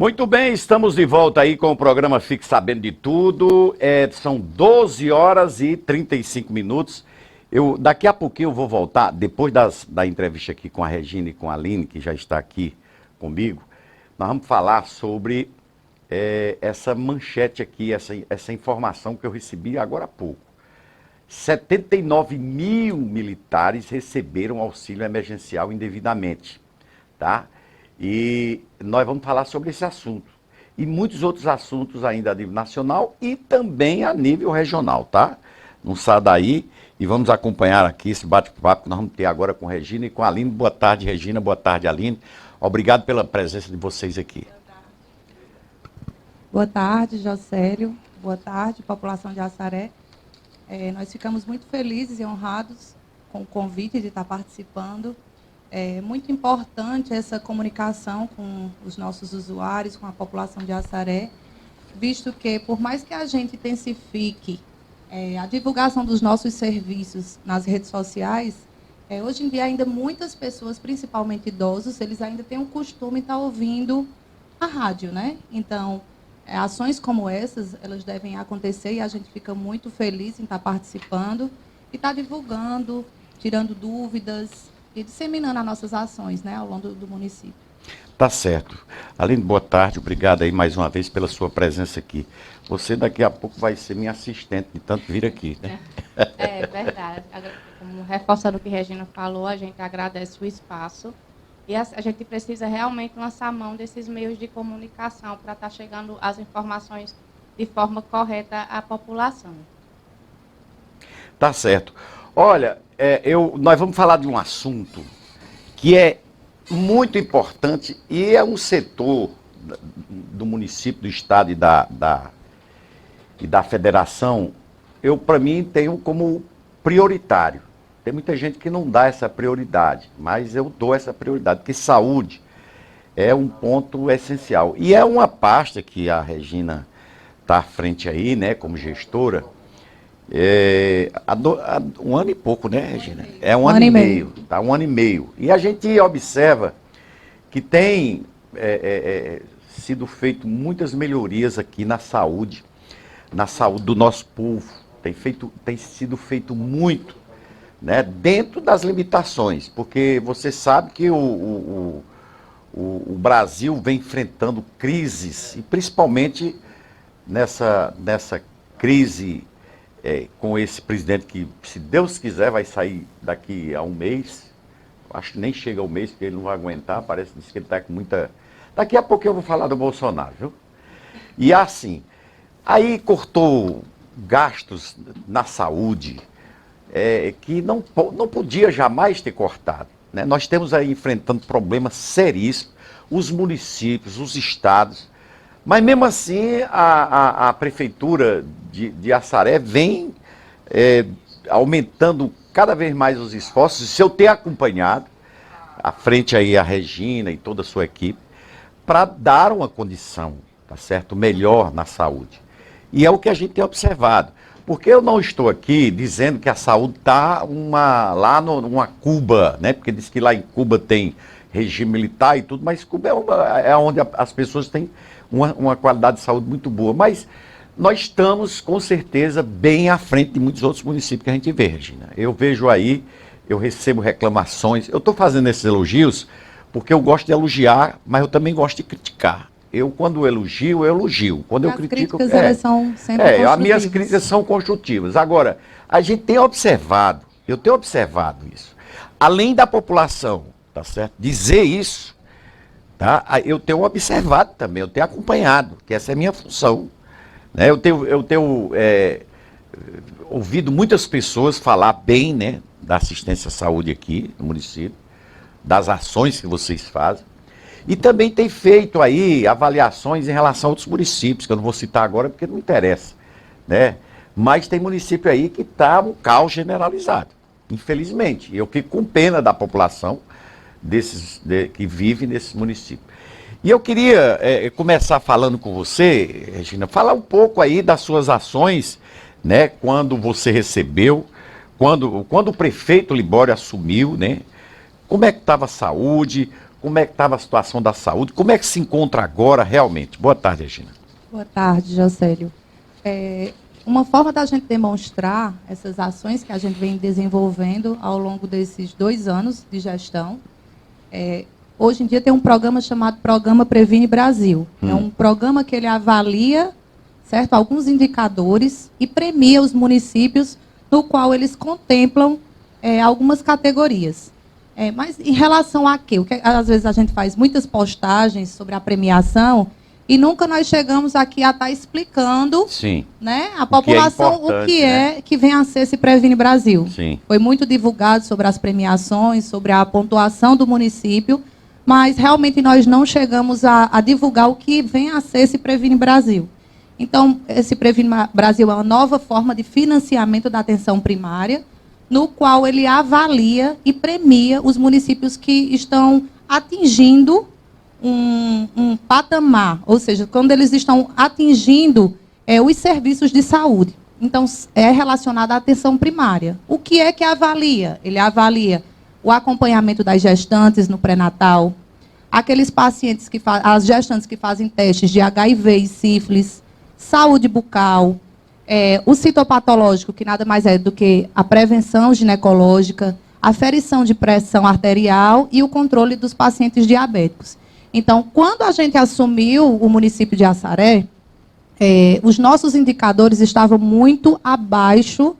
Muito bem, estamos de volta aí com o programa Fique Sabendo de Tudo. São 12 horas e 35 minutos. Daqui a pouquinho eu vou voltar, depois da entrevista aqui com a Regina e com a Aline, que já está aqui comigo, nós vamos falar sobre essa manchete aqui, essa informação que eu recebi agora há pouco. 79 mil militares receberam auxílio emergencial indevidamente, tá? E nós vamos falar sobre esse assunto. E muitos outros assuntos ainda a nível nacional e também a nível regional, tá? Não sai daí e vamos acompanhar aqui esse bate-papo que nós vamos ter agora com a Regina e com a Aline. Boa tarde, Regina. Boa tarde, Aline. Obrigado pela presença de vocês aqui. Boa tarde, Jocélio. Boa tarde, população de Assaré. Nós ficamos muito felizes e honrados com o convite de estar participando. É muito importante essa comunicação com os nossos usuários, com a população de Assaré, visto que, por mais que a gente intensifique a divulgação dos nossos serviços nas redes sociais, hoje em dia ainda muitas pessoas, principalmente idosos, eles ainda têm o costume de estar ouvindo a rádio, né? Então, ações como essas, elas devem acontecer e a gente fica muito feliz em estar participando e estar divulgando, tirando dúvidas e disseminando as nossas ações, né, ao longo do município. Tá certo. Aline, boa tarde. Obrigado aí mais uma vez pela sua presença aqui. Você daqui a pouco vai ser minha assistente de tanto vir aqui, né? É verdade. Como reforçando o que a Regina falou, a gente agradece o espaço. E a gente precisa realmente lançar a mão desses meios de comunicação para estar chegando as informações de forma correta à população. Tá certo. Olha, nós vamos falar de um assunto que é muito importante e é um setor do município, do estado e da federação, para mim, tenho como prioritário. Tem muita gente que não dá essa prioridade, mas eu dou essa prioridade, porque saúde é um ponto essencial. E é uma pasta que a Regina está à frente aí, né, como gestora, há um ano e pouco, né, Regina? É um ano e meio, tá? Um ano e meio. E a gente observa que tem sido feito muitas melhorias aqui na saúde do nosso povo. Tem sido feito muito, né, dentro das limitações, porque você sabe que o Brasil vem enfrentando crises, e principalmente nessa crise com esse presidente que, se Deus quiser, vai sair daqui a um mês. Acho que nem chega ao mês, porque ele não vai aguentar, parece que ele está com muita... Daqui a pouco eu vou falar do Bolsonaro, viu? E assim, aí cortou gastos na saúde, que não podia jamais ter cortado, né? Nós temos aí enfrentando problemas seríssimos, os municípios, os estados, mas mesmo assim a prefeitura de Assaré vem aumentando cada vez mais os esforços. Se eu ter acompanhado, à frente aí a Regina e toda a sua equipe, para dar uma condição, tá certo, melhor na saúde. E é o que a gente tem observado. Porque eu não estou aqui dizendo que a saúde está lá numa Cuba, né? Porque diz que lá em Cuba tem regime militar e tudo, mas Cuba é onde as pessoas têm uma qualidade de saúde muito boa. Mas nós estamos, com certeza, bem à frente de muitos outros municípios que a gente vê, Regina. Eu vejo aí, eu recebo reclamações. Eu estou fazendo esses elogios porque eu gosto de elogiar, mas eu também gosto de criticar. Quando elogio, eu elogio. Quando eu critico... As críticas, elas são sempre construtivas. As minhas críticas são construtivas. Agora, a gente tem observado, eu tenho observado isso. Além da população, tá certo? Dizer isso, tá? Eu tenho observado também, eu tenho acompanhado, que essa é a minha função, né? Eu tenho ouvido muitas pessoas falar bem, né, da assistência à saúde aqui no município, das ações que vocês fazem. E também tem feito aí avaliações em relação a outros municípios, que eu não vou citar agora porque não interessa, né? Mas tem município aí que está um caos generalizado, infelizmente. Eu fico com pena da população que vive nesses municípios. E eu queria começar falando com você, Regina, falar um pouco aí das suas ações, né? Quando você recebeu, quando o prefeito Libório assumiu, né? Como é que estava a saúde? como é que estava a situação da saúde, como é que se encontra agora realmente. Boa tarde, Regina. Boa tarde, Jocélio. Uma forma da gente demonstrar essas ações que a gente vem desenvolvendo ao longo desses 2 anos de gestão, hoje em dia tem um programa chamado Programa Previne Brasil. É um programa que ele avalia, certo, alguns indicadores e premia os municípios, no qual eles contemplam algumas categorias. Mas em relação a quê? Às vezes a gente faz muitas postagens sobre a premiação e nunca nós chegamos aqui a estar explicando, Sim, né, a população o que é que vem a ser esse Previne Brasil. Sim. Foi muito divulgado sobre as premiações, sobre a pontuação do município, mas realmente nós não chegamos a divulgar o que vem a ser esse Previne Brasil. Então, esse Previne Brasil é uma nova forma de financiamento da atenção primária, no qual ele avalia e premia os municípios que estão atingindo um patamar, ou seja, quando eles estão atingindo os serviços de saúde. Então, é relacionado à atenção primária. O que é que avalia? Ele avalia o acompanhamento das gestantes no pré-natal, aqueles pacientes as gestantes que fazem testes de HIV e sífilis, saúde bucal, o citopatológico, que nada mais é do que a prevenção ginecológica, a aferição de pressão arterial e o controle dos pacientes diabéticos. Então, quando a gente assumiu o município de Assaré, os nossos indicadores estavam muito abaixo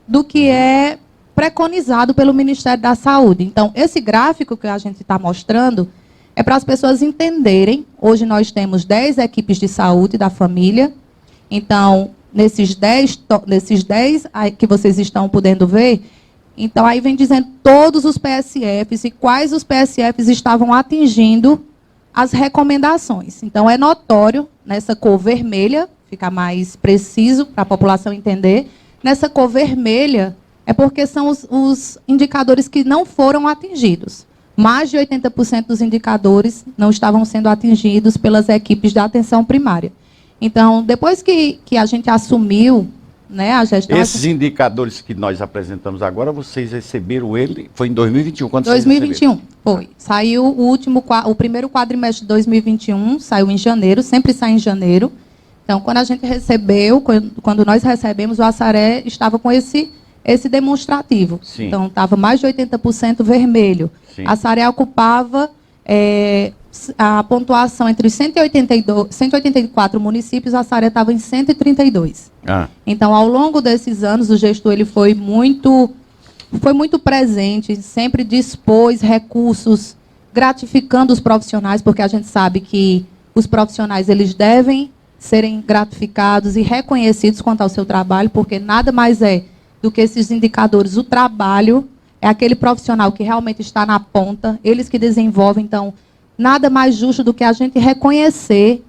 do que é preconizado pelo Ministério da Saúde. Então, esse gráfico que a gente está mostrando é para as pessoas entenderem. Hoje nós temos 10 equipes de saúde da família. Então, nesses 10 que vocês estão podendo ver, então aí vem dizendo todos os PSFs e quais os PSFs estavam atingindo as recomendações. Então, é notório, nessa cor vermelha, fica mais preciso para a população entender, nessa cor vermelha é porque são os indicadores que não foram atingidos. Mais de 80% dos indicadores não estavam sendo atingidos pelas equipes da atenção primária. Então, depois que a gente assumiu, né, a gestão... Esses indicadores que nós apresentamos agora, vocês receberam ele, foi em 2021, quando 2021, vocês foi. Saiu o primeiro quadrimestre de 2021, saiu em janeiro, sempre sai em janeiro. Então, quando a gente recebeu, quando nós recebemos, o Assaré estava com esse demonstrativo. Sim. Então, estava mais de 80% vermelho. Sim. A Assaré ocupava a pontuação entre os 184 municípios, a Assaré estava em 132. Então, ao longo desses anos, o gestor ele foi muito presente, sempre dispôs recursos, gratificando os profissionais, porque a gente sabe que os profissionais eles devem serem gratificados e reconhecidos quanto ao seu trabalho, porque nada mais é do que esses indicadores. O trabalho é aquele profissional que realmente está na ponta, eles que desenvolvem. Então, nada mais justo do que a gente reconhecer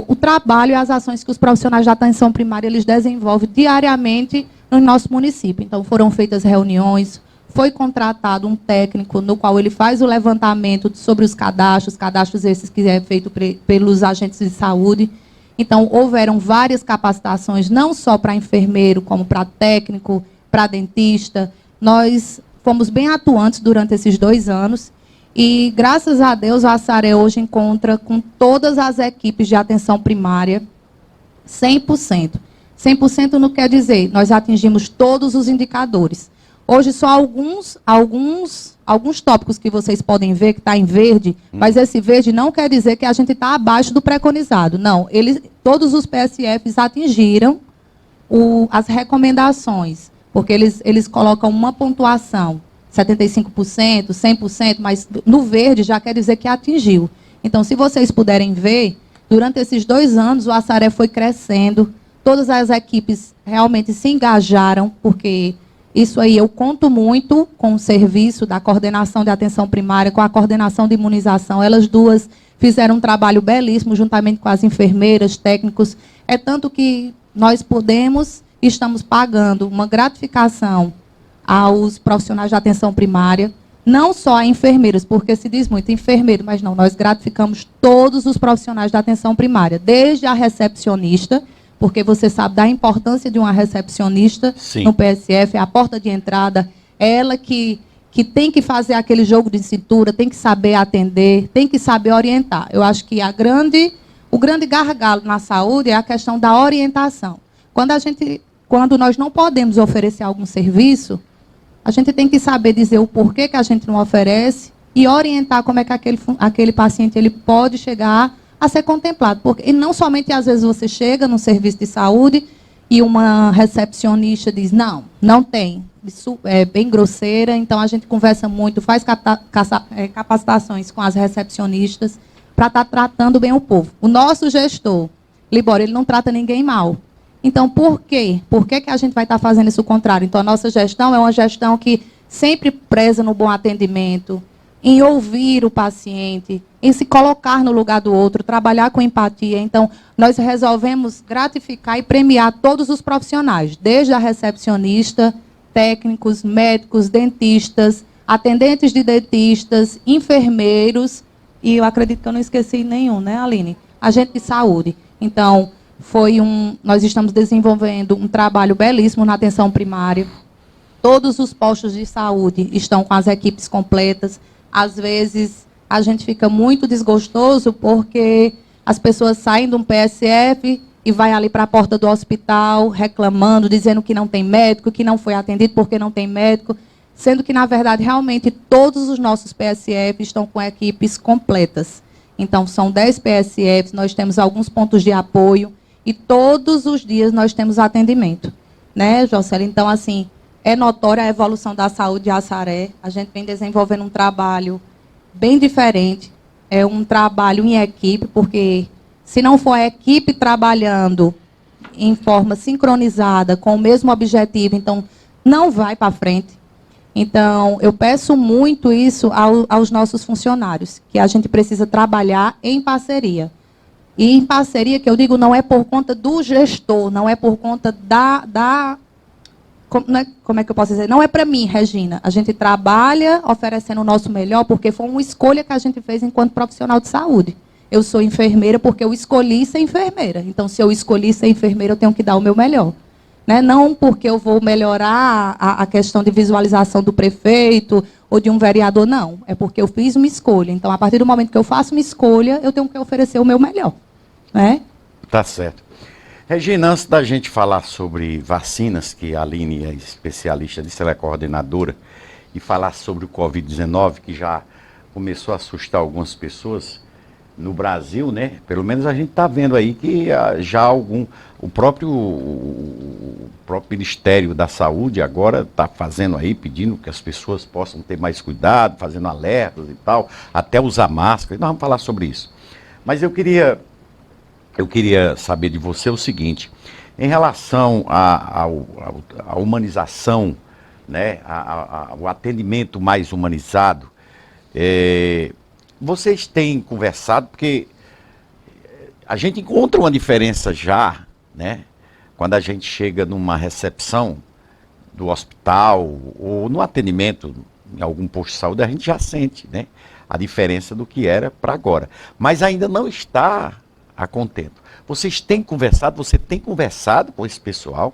o trabalho e as ações que os profissionais da atenção primária eles desenvolvem diariamente no nosso município. Então, foram feitas reuniões, foi contratado um técnico no qual ele faz o levantamento sobre os cadastros esses que é feito pelos agentes de saúde. Então, houveram várias capacitações, não só para enfermeiro, como para técnico, para dentista. Nós fomos bem atuantes durante esses 2 anos e, graças a Deus, a Assaré hoje encontra com todas as equipes de atenção primária 100%. 100% não quer dizer, nós atingimos todos os indicadores. Hoje, só alguns tópicos que vocês podem ver que está em verde, mas esse verde não quer dizer que a gente está abaixo do preconizado. Não, todos os PSFs atingiram as recomendações, porque eles colocam uma pontuação, 75%, 100%, mas no verde já quer dizer que atingiu. Então, se vocês puderem ver, durante esses 2 anos, o Assaré foi crescendo, todas as equipes realmente se engajaram, porque... Isso aí eu conto muito com o serviço da coordenação de atenção primária, com a coordenação de imunização. Elas duas fizeram um trabalho belíssimo, juntamente com as enfermeiras, técnicos. É tanto que nós estamos pagando uma gratificação aos profissionais de atenção primária, não só a enfermeiras, porque se diz muito enfermeiro, mas não, nós gratificamos todos os profissionais da atenção primária, desde a recepcionista, porque você sabe da importância de uma recepcionista. Sim. No PSF, é a porta de entrada, ela que que tem que fazer aquele jogo de cintura, tem que saber atender, tem que saber orientar. Eu acho que o grande gargalo na saúde é a questão da orientação. Quando nós não podemos oferecer algum serviço, a gente tem que saber dizer o porquê que a gente não oferece e orientar como é que aquele paciente ele pode chegar a ser contemplado. E não somente, às vezes, você chega no serviço de saúde e uma recepcionista diz, não tem. Isso é bem grosseira, então a gente conversa muito, faz capacitações com as recepcionistas para estar tratando bem o povo. O nosso gestor, Libório, ele não trata ninguém mal. Então, por quê? Por que a gente vai estar fazendo isso o contrário? Então, a nossa gestão é uma gestão que sempre preza no bom atendimento, em ouvir o paciente, em se colocar no lugar do outro, trabalhar com empatia. Então, nós resolvemos gratificar e premiar todos os profissionais, desde a recepcionista, técnicos, médicos, dentistas, atendentes de dentistas, enfermeiros, e eu acredito que eu não esqueci nenhum, né, Aline? Agente de saúde. Então, nós estamos desenvolvendo um trabalho belíssimo na atenção primária. Todos os postos de saúde estão com as equipes completas. Às vezes, a gente fica muito desgostoso porque as pessoas saem de um PSF e vai ali para a porta do hospital reclamando, dizendo que não tem médico, que não foi atendido porque não tem médico, sendo que, na verdade, realmente, todos os nossos PSF estão com equipes completas. Então, são 10 PSFs, nós temos alguns pontos de apoio e todos os dias nós temos atendimento. Né, Jocely? Então, assim, é notória a evolução da saúde de Assaré. A gente vem desenvolvendo um trabalho bem diferente. É um trabalho em equipe, porque se não for a equipe trabalhando em forma sincronizada, com o mesmo objetivo, então não vai para frente. Então, eu peço muito isso aos nossos funcionários, que a gente precisa trabalhar em parceria. E em parceria, que eu digo, não é por conta do gestor, não é por conta como é que eu posso dizer? Não é para mim, Regina. A gente trabalha oferecendo o nosso melhor, porque foi uma escolha que a gente fez enquanto profissional de saúde. Eu sou enfermeira porque eu escolhi ser enfermeira. Então, se eu escolhi ser enfermeira, eu tenho que dar o meu melhor. Né? Não porque eu vou melhorar a questão de visualização do prefeito ou de um vereador, não. É porque eu fiz uma escolha. Então, a partir do momento que eu faço uma escolha, eu tenho que oferecer o meu melhor. Né? Tá certo. Regina, antes da gente falar sobre vacinas, que a Aline é especialista disso, ela é coordenadora, e falar sobre o Covid-19, que já começou a assustar algumas pessoas no Brasil, né? Pelo menos a gente está vendo aí que já o próprio Ministério da Saúde agora está fazendo aí, pedindo que as pessoas possam ter mais cuidado, fazendo alertas e tal, até usar máscara. Nós vamos falar sobre isso. Mas eu queria saber de você o seguinte, em relação à humanização, né, ao atendimento mais humanizado, vocês têm conversado, porque a gente encontra uma diferença já, né, quando a gente chega numa recepção do hospital ou no atendimento em algum posto de saúde, a gente já sente, né, a diferença do que era para agora. Mas ainda não está a contento. Vocês têm conversado, você tem conversado com esse pessoal,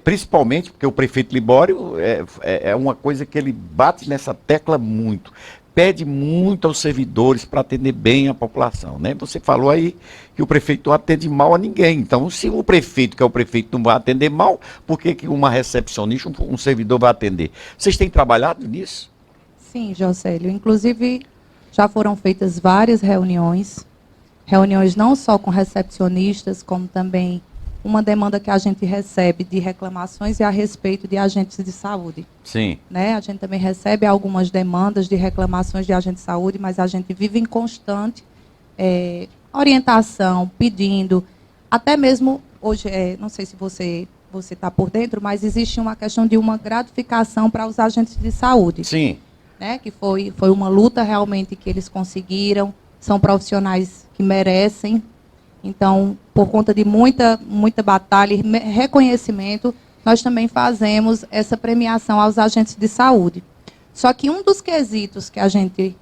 principalmente porque o prefeito Libório é uma coisa que ele bate nessa tecla muito, pede muito aos servidores para atender bem a população, né? Você falou aí que o prefeito não atende mal a ninguém, então se o prefeito, que é o prefeito, não vai atender mal, por que uma recepcionista, um servidor vai atender? Vocês têm trabalhado nisso? Sim, Jocélio, inclusive já foram feitas várias reuniões não só com recepcionistas, como também uma demanda que a gente recebe de reclamações a respeito de agentes de saúde. Sim. Né? A gente também recebe algumas demandas de reclamações de agentes de saúde, mas a gente vive em constante orientação, pedindo, até mesmo hoje, não sei se você está por dentro, mas existe uma questão de uma gratificação para os agentes de saúde. Sim. Né? Que foi uma luta realmente que eles conseguiram, são profissionais que merecem. Então, por conta de muita batalha e reconhecimento, nós também fazemos essa premiação aos agentes de saúde. Só que um dos quesitos que a gente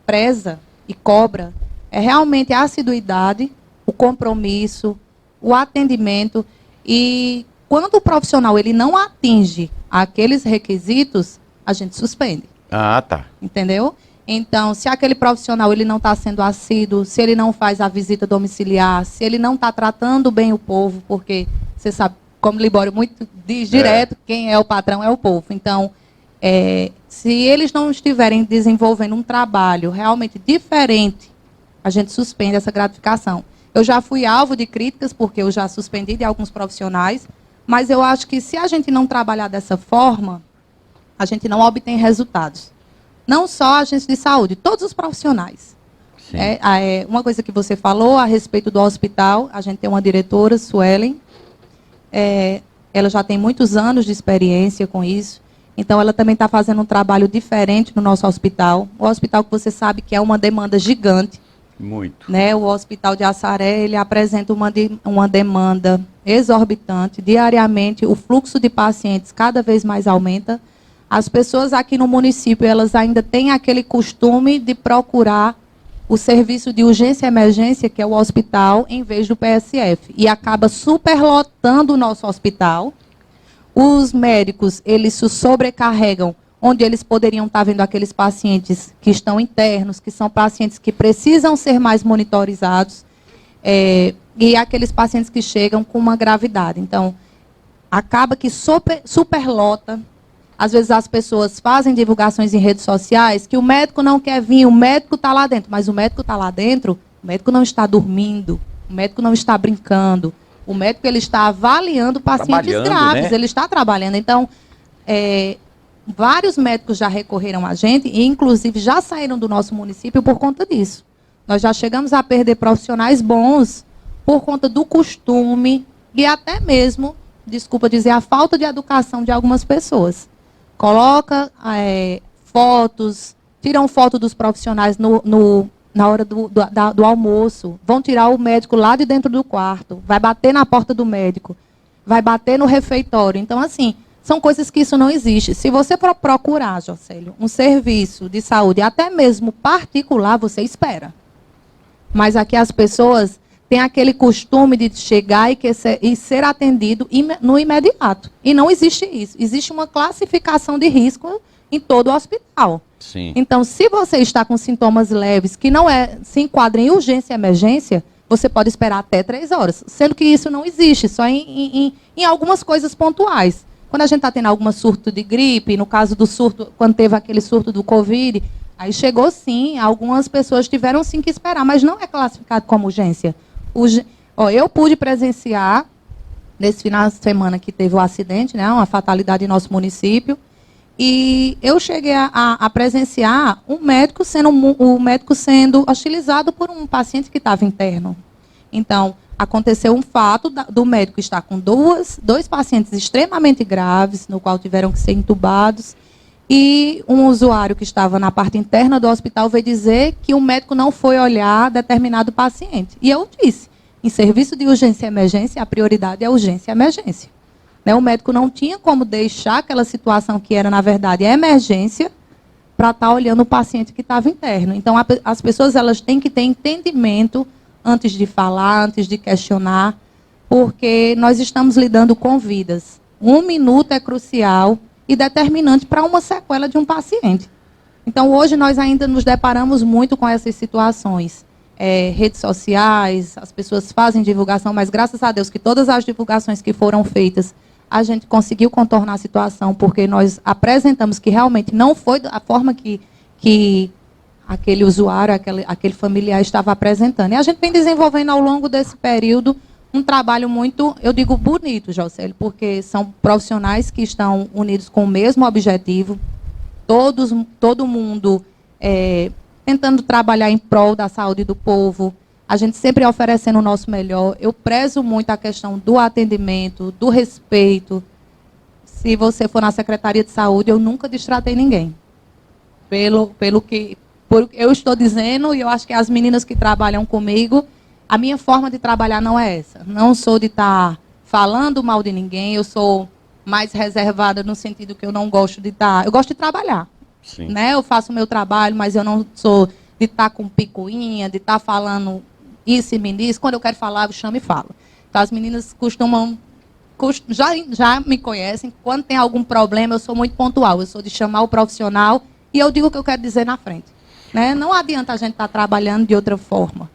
preza e cobra é realmente a assiduidade, o compromisso, o atendimento. E quando o profissional ele não atinge aqueles requisitos, a gente suspende. Ah, tá. Entendeu? Então, se aquele profissional ele não está sendo assíduo, se ele não faz a visita domiciliar, se ele não está tratando bem o povo, porque você sabe, como Libório muito diz direto, quem é o patrão é o povo. Então, se eles não estiverem desenvolvendo um trabalho realmente diferente, a gente suspende essa gratificação. Eu já fui alvo de críticas, porque eu já suspendi de alguns profissionais, mas eu acho que se a gente não trabalhar dessa forma, a gente não obtém resultados. Não só agentes de saúde, todos os profissionais. Sim. Uma coisa que você falou a respeito do hospital, a gente tem uma diretora, Suelen, ela já tem muitos anos de experiência com isso, então ela também está fazendo um trabalho diferente no nosso hospital. O hospital que você sabe que é uma demanda gigante. Muito. Né? O Hospital de Assaré, ele apresenta uma demanda exorbitante. Diariamente, o fluxo de pacientes cada vez mais aumenta. As pessoas aqui no município, elas ainda têm aquele costume de procurar o serviço de urgência e emergência, que é o hospital, em vez do PSF. E acaba superlotando o nosso hospital. Os médicos, eles se sobrecarregam, onde eles poderiam estar vendo aqueles pacientes que estão internos, que são pacientes que precisam ser mais monitorizados, e aqueles pacientes que chegam com uma gravidade. Então, acaba que superlota. Às vezes as pessoas fazem divulgações em redes sociais que o médico não quer vir, o médico está lá dentro. Mas o médico está lá dentro, o médico não está dormindo, o médico não está brincando. O médico ele está avaliando pacientes graves, né? Ele está trabalhando. Então, vários médicos já recorreram a gente e, inclusive, já saíram do nosso município por conta disso. Nós já chegamos a perder profissionais bons por conta do costume e até mesmo, desculpa dizer, a falta de educação de algumas pessoas. Coloca fotos, tiram foto dos profissionais na hora do almoço, vão tirar o médico lá de dentro do quarto, vai bater na porta do médico, vai bater no refeitório. Então, assim, são coisas que isso não existe. Se você for procurar, Jocélio, um serviço de saúde, até mesmo particular, você espera. Mas aqui as pessoas têm aquele costume de chegar e ser atendido no imediato. E não existe isso. Existe uma classificação de risco em todo o hospital. Sim. Então, se você está com sintomas leves, que não se enquadra em urgência e emergência, você pode esperar até 3 horas. Sendo que isso não existe, só em algumas coisas pontuais. Quando a gente está tendo algum surto de gripe, no caso do surto, quando teve aquele surto do Covid, aí chegou sim, algumas pessoas tiveram sim que esperar, mas não é classificado como urgência. Eu pude presenciar, nesse final de semana que teve o acidente, né, uma fatalidade em nosso município, e eu cheguei a presenciar um médico sendo hostilizado por um paciente que estava interno. Então, aconteceu um fato do médico estar com dois pacientes extremamente graves, no qual tiveram que ser entubados, e um usuário que estava na parte interna do hospital veio dizer que o médico não foi olhar determinado paciente. E eu disse, em serviço de urgência e emergência, a prioridade é urgência e emergência. Né? O médico não tinha como deixar aquela situação que era, na verdade, a emergência, para estar olhando o paciente que estava interno. Então, as pessoas elas têm que ter entendimento antes de falar, antes de questionar, porque nós estamos lidando com vidas. 1 minuto é crucial e determinante para uma sequela de um paciente. Então, hoje nós ainda nos deparamos muito com essas situações. Redes sociais, as pessoas fazem divulgação, mas graças a Deus que todas as divulgações que foram feitas, a gente conseguiu contornar a situação, porque nós apresentamos que realmente não foi da forma que aquele usuário, aquele familiar estava apresentando. E a gente vem desenvolvendo ao longo desse período um trabalho muito, eu digo, bonito, Jocélio, porque são profissionais que estão unidos com o mesmo objetivo, todo mundo tentando trabalhar em prol da saúde do povo, a gente sempre oferecendo o nosso melhor. Eu prezo muito a questão do atendimento, do respeito. Se você for na Secretaria de Saúde, eu nunca destratei ninguém. Pelo que eu estou dizendo, e eu acho que as meninas que trabalham comigo, a minha forma de trabalhar não é essa. Não sou de estar falando mal de ninguém, eu sou mais reservada no sentido que eu não gosto de estar... Eu gosto de trabalhar. Sim. Né? Eu faço o meu trabalho, mas eu não sou de estar com picuinha, de estar falando isso e me diz. Quando eu quero falar, eu chamo e falo. Então, as meninas já me conhecem. Quando tem algum problema, eu sou muito pontual. Eu sou de chamar o profissional e eu digo o que eu quero dizer na frente. Né? Não adianta a gente estar trabalhando de outra forma.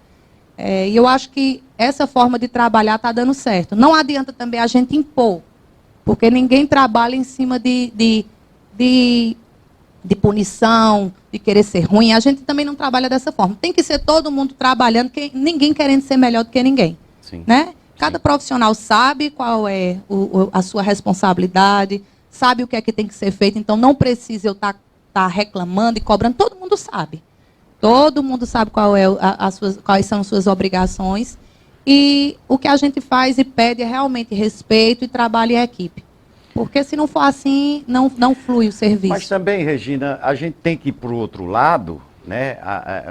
E eu acho que essa forma de trabalhar está dando certo. Não adianta também a gente impor, porque ninguém trabalha em cima de punição, de querer ser ruim. A gente também não trabalha dessa forma. Tem que ser todo mundo trabalhando, ninguém querendo ser melhor do que ninguém. Sim. Né? Cada profissional sabe qual é a sua responsabilidade, sabe o que é que tem que ser feito, então não precisa eu estar reclamando e cobrando, todo mundo sabe. Todo mundo sabe quais são as suas obrigações. E o que a gente faz e pede é realmente respeito e trabalho em equipe. Porque se não for assim, não flui o serviço. Mas também, Regina, a gente tem que ir para o outro lado, né,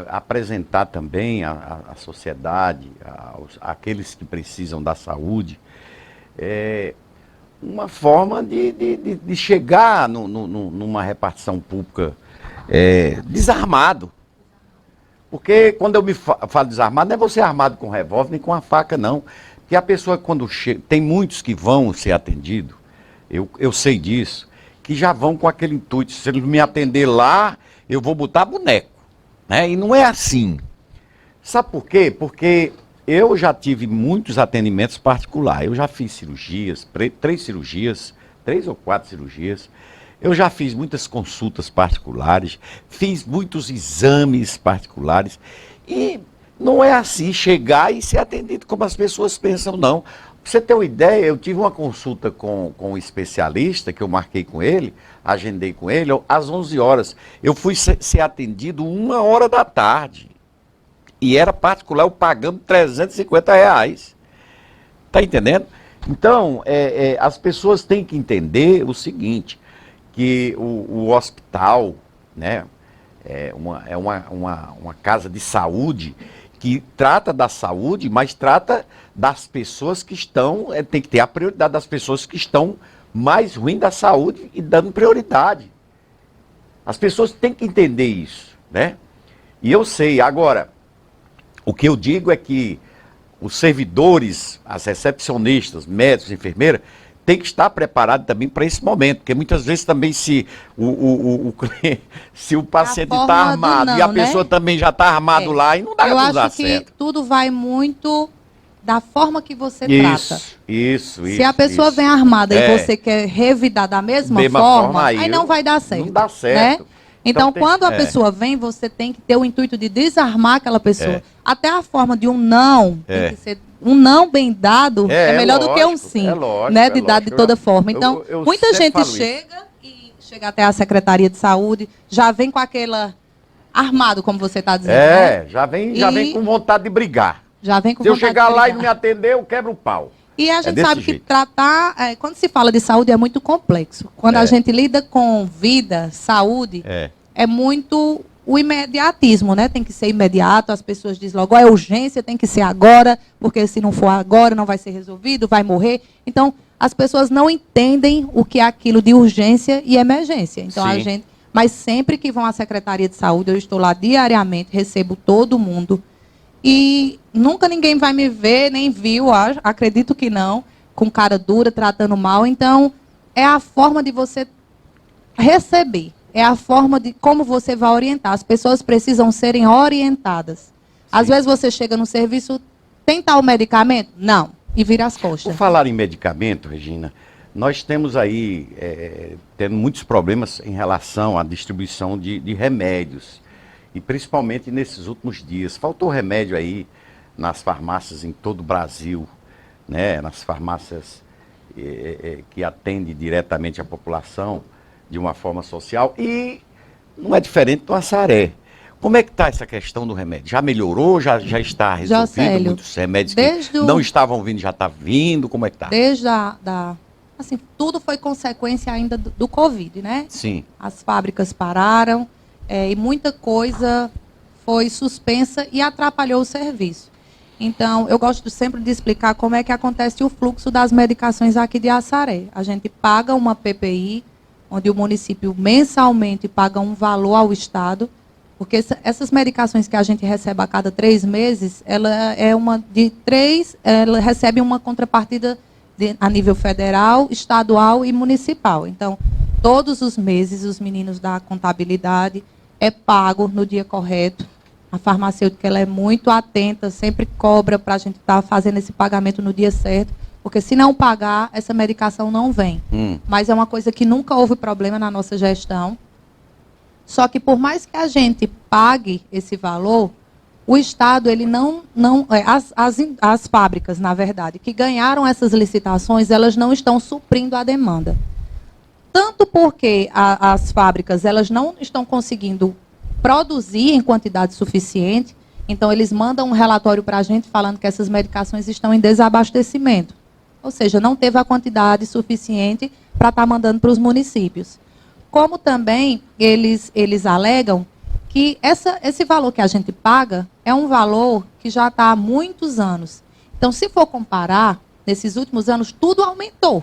apresentar também à sociedade, àqueles que precisam da saúde, uma forma de chegar numa repartição pública desarmado. Porque quando eu me falo desarmado, não é você armado com revólver nem com a faca, não. Porque a pessoa, quando chega, tem muitos que vão ser atendidos, eu sei disso, que já vão com aquele intuito, se ele me atender lá, eu vou botar boneco. Né? E não é assim. Sabe por quê? Porque eu já tive muitos atendimentos particulares. Eu já fiz cirurgias, 3 ou 4 cirurgias. Eu já fiz muitas consultas particulares, fiz muitos exames particulares. E não é assim chegar e ser atendido como as pessoas pensam, não. Pra você ter uma ideia, eu tive uma consulta com um especialista, que eu marquei com ele, agendei com ele, às 11 horas. Eu fui ser atendido 1h da tarde. E era particular, eu pagando R$350. Está entendendo? Então, as pessoas têm que entender o seguinte, que o hospital, né, é uma casa de saúde que trata da saúde, mas trata das pessoas que estão, tem que ter a prioridade das pessoas que estão mais ruins da saúde e dando prioridade. As pessoas têm que entender isso, né? E eu sei, agora, o que eu digo é que os servidores, as recepcionistas, médicos, enfermeiras, tem que estar preparado também para esse momento, porque muitas vezes também se o paciente está armado e a pessoa também já está armado lá, e não dá para dar certo. Eu acho que tudo vai muito da forma que você trata. Isso. Se a pessoa vem armada e você quer revidar da mesma forma, aí não vai dar certo. Não dá certo. Né? Então, quando a pessoa vem, você tem que ter o intuito de desarmar aquela pessoa. Até a forma de um não tem que ser... Um não bem dado é melhor do que um sim, né? De dado de toda forma. Então, muita gente chega até a Secretaria de Saúde, já vem com aquela armado, como você está dizendo. Né? Já vem com vontade de brigar. Já vem com vontade de brigar. Se eu chegar lá e não me atender, eu quebro o pau. E a gente sabe que tratar, quando se fala de saúde, é muito complexo. Quando a gente lida com vida, saúde, é muito o imediatismo, né? Tem que ser imediato, as pessoas dizem logo, é urgência, tem que ser agora, porque se não for agora não vai ser resolvido, vai morrer. Então, as pessoas não entendem o que é aquilo de urgência e emergência. Então, mas sempre que vão à Secretaria de Saúde, eu estou lá diariamente, recebo todo mundo. E nunca ninguém vai me ver, nem viu, acredito que não, com cara dura, tratando mal. Então, é a forma de você receber. É a forma de como você vai orientar. As pessoas precisam serem orientadas. Às vezes você chega no serviço, tem tal medicamento? Não. E vira as costas. Por falar em medicamento, Regina, nós temos aí tendo muitos problemas em relação à distribuição de remédios. E principalmente nesses últimos dias. Faltou remédio aí nas farmácias em todo o Brasil, né? Nas farmácias que atendem diretamente a população de uma forma social, e não é diferente do Assaré. Como é que está essa questão do remédio? Já melhorou? Já está resolvido? Jocélio, muitos remédios que não estavam vindo, já está vindo? Como é que está? Desde assim, tudo foi consequência ainda do Covid, né? Sim. As fábricas pararam e muita coisa foi suspensa e atrapalhou o serviço. Então, eu gosto sempre de explicar como é que acontece o fluxo das medicações aqui de Assaré. A gente paga uma PPI, onde o município mensalmente paga um valor ao Estado, porque essas medicações que a gente recebe a cada 3 meses, ela recebe uma contrapartida a nível federal, estadual e municipal. Então, todos os meses, os meninos da contabilidade, é pago no dia correto. A farmacêutica ela é muito atenta, sempre cobra para a gente estar fazendo esse pagamento no dia certo, porque se não pagar, essa medicação não vem. Mas é uma coisa que nunca houve problema na nossa gestão. Só que por mais que a gente pague esse valor, o Estado, ele as fábricas, na verdade, que ganharam essas licitações, elas não estão suprindo a demanda. Tanto porque as fábricas elas não estão conseguindo produzir em quantidade suficiente, então eles mandam um relatório para a gente falando que essas medicações estão em desabastecimento. Ou seja, não teve a quantidade suficiente para estar mandando para os municípios. Como também eles alegam que esse valor que a gente paga é um valor que já está há muitos anos. Então, se for comparar, nesses últimos anos, tudo aumentou.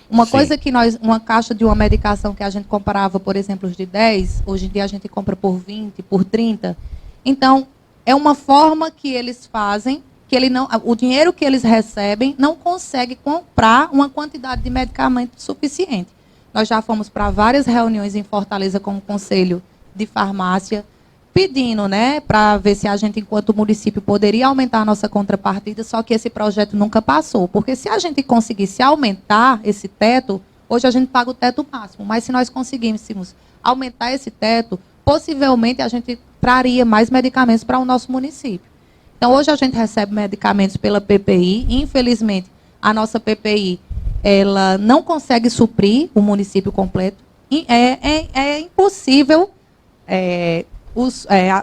Uma coisa que uma caixa de uma medicação que a gente comprava, por exemplo, de 10, hoje em dia a gente compra por 20, por 30. Então, é uma forma que eles fazem, que o dinheiro que eles recebem não consegue comprar uma quantidade de medicamento suficiente. Nós já fomos para várias reuniões em Fortaleza com o Conselho de Farmácia, pedindo, né, para ver se a gente, enquanto município, poderia aumentar a nossa contrapartida, só que esse projeto nunca passou. Porque se a gente conseguisse aumentar esse teto, hoje a gente paga o teto máximo, mas se nós conseguíssemos aumentar esse teto, possivelmente a gente traria mais medicamentos para o nosso município. Então, hoje a gente recebe medicamentos pela PPI, infelizmente, a nossa PPI, ela não consegue suprir o município completo, é impossível...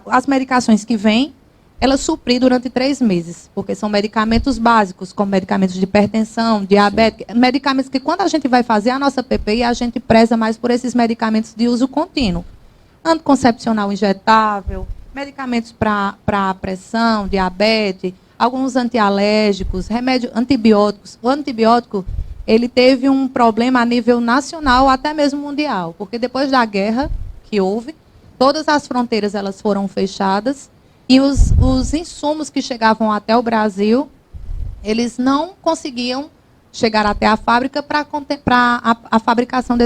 as medicações que vêm, elas suprir durante 3 meses, porque são medicamentos básicos, como medicamentos de hipertensão, diabetes, medicamentos que quando a gente vai fazer a nossa PPI, a gente preza mais por esses medicamentos de uso contínuo. Anticoncepcional injetável, medicamentos para pressão, diabetes, alguns antialérgicos, remédios antibióticos. O antibiótico, ele teve um problema a nível nacional, até mesmo mundial, porque depois da guerra que houve, todas as fronteiras elas foram fechadas e os insumos que chegavam até o Brasil, eles não conseguiam chegar até a fábrica para a fabricação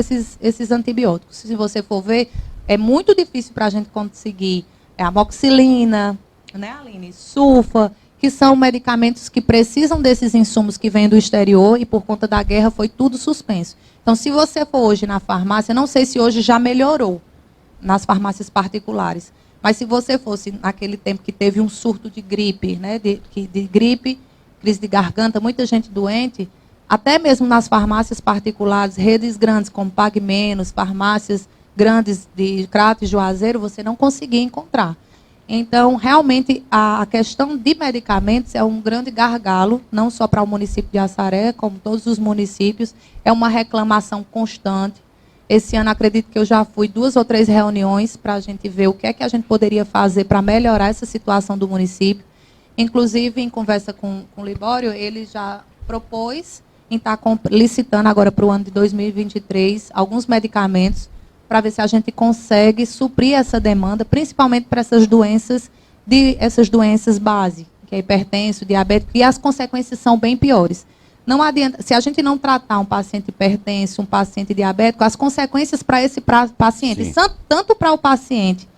esses antibióticos. Se você for ver, é muito difícil para a gente conseguir amoxicilina, né, Aline? Sulfa, que são medicamentos que precisam desses insumos que vêm do exterior e por conta da guerra foi tudo suspenso. Então, se você for hoje na farmácia, não sei se hoje já melhorou, nas farmácias particulares. Mas se você fosse naquele tempo que teve um surto de gripe, né, de gripe, crise de garganta, muita gente doente, até mesmo nas farmácias particulares, redes grandes como Pague Menos, farmácias grandes de Crato e Juazeiro, você não conseguia encontrar. Então, realmente, a questão de medicamentos é um grande gargalo, não só para o município de Assaré, como todos os municípios, é uma reclamação constante. Esse ano, acredito que eu já fui 2 ou 3 reuniões para a gente ver o que é que a gente poderia fazer para melhorar essa situação do município. Inclusive, em conversa com o Libório, ele já propôs em estar licitando agora para o ano de 2023 alguns medicamentos para ver se a gente consegue suprir essa demanda, principalmente para essas doenças base, que é hipertenso, diabético, e as consequências são bem piores. Não adianta, se a gente não tratar um paciente hipertenso, um paciente diabético, as consequências para esse paciente, tanto para o paciente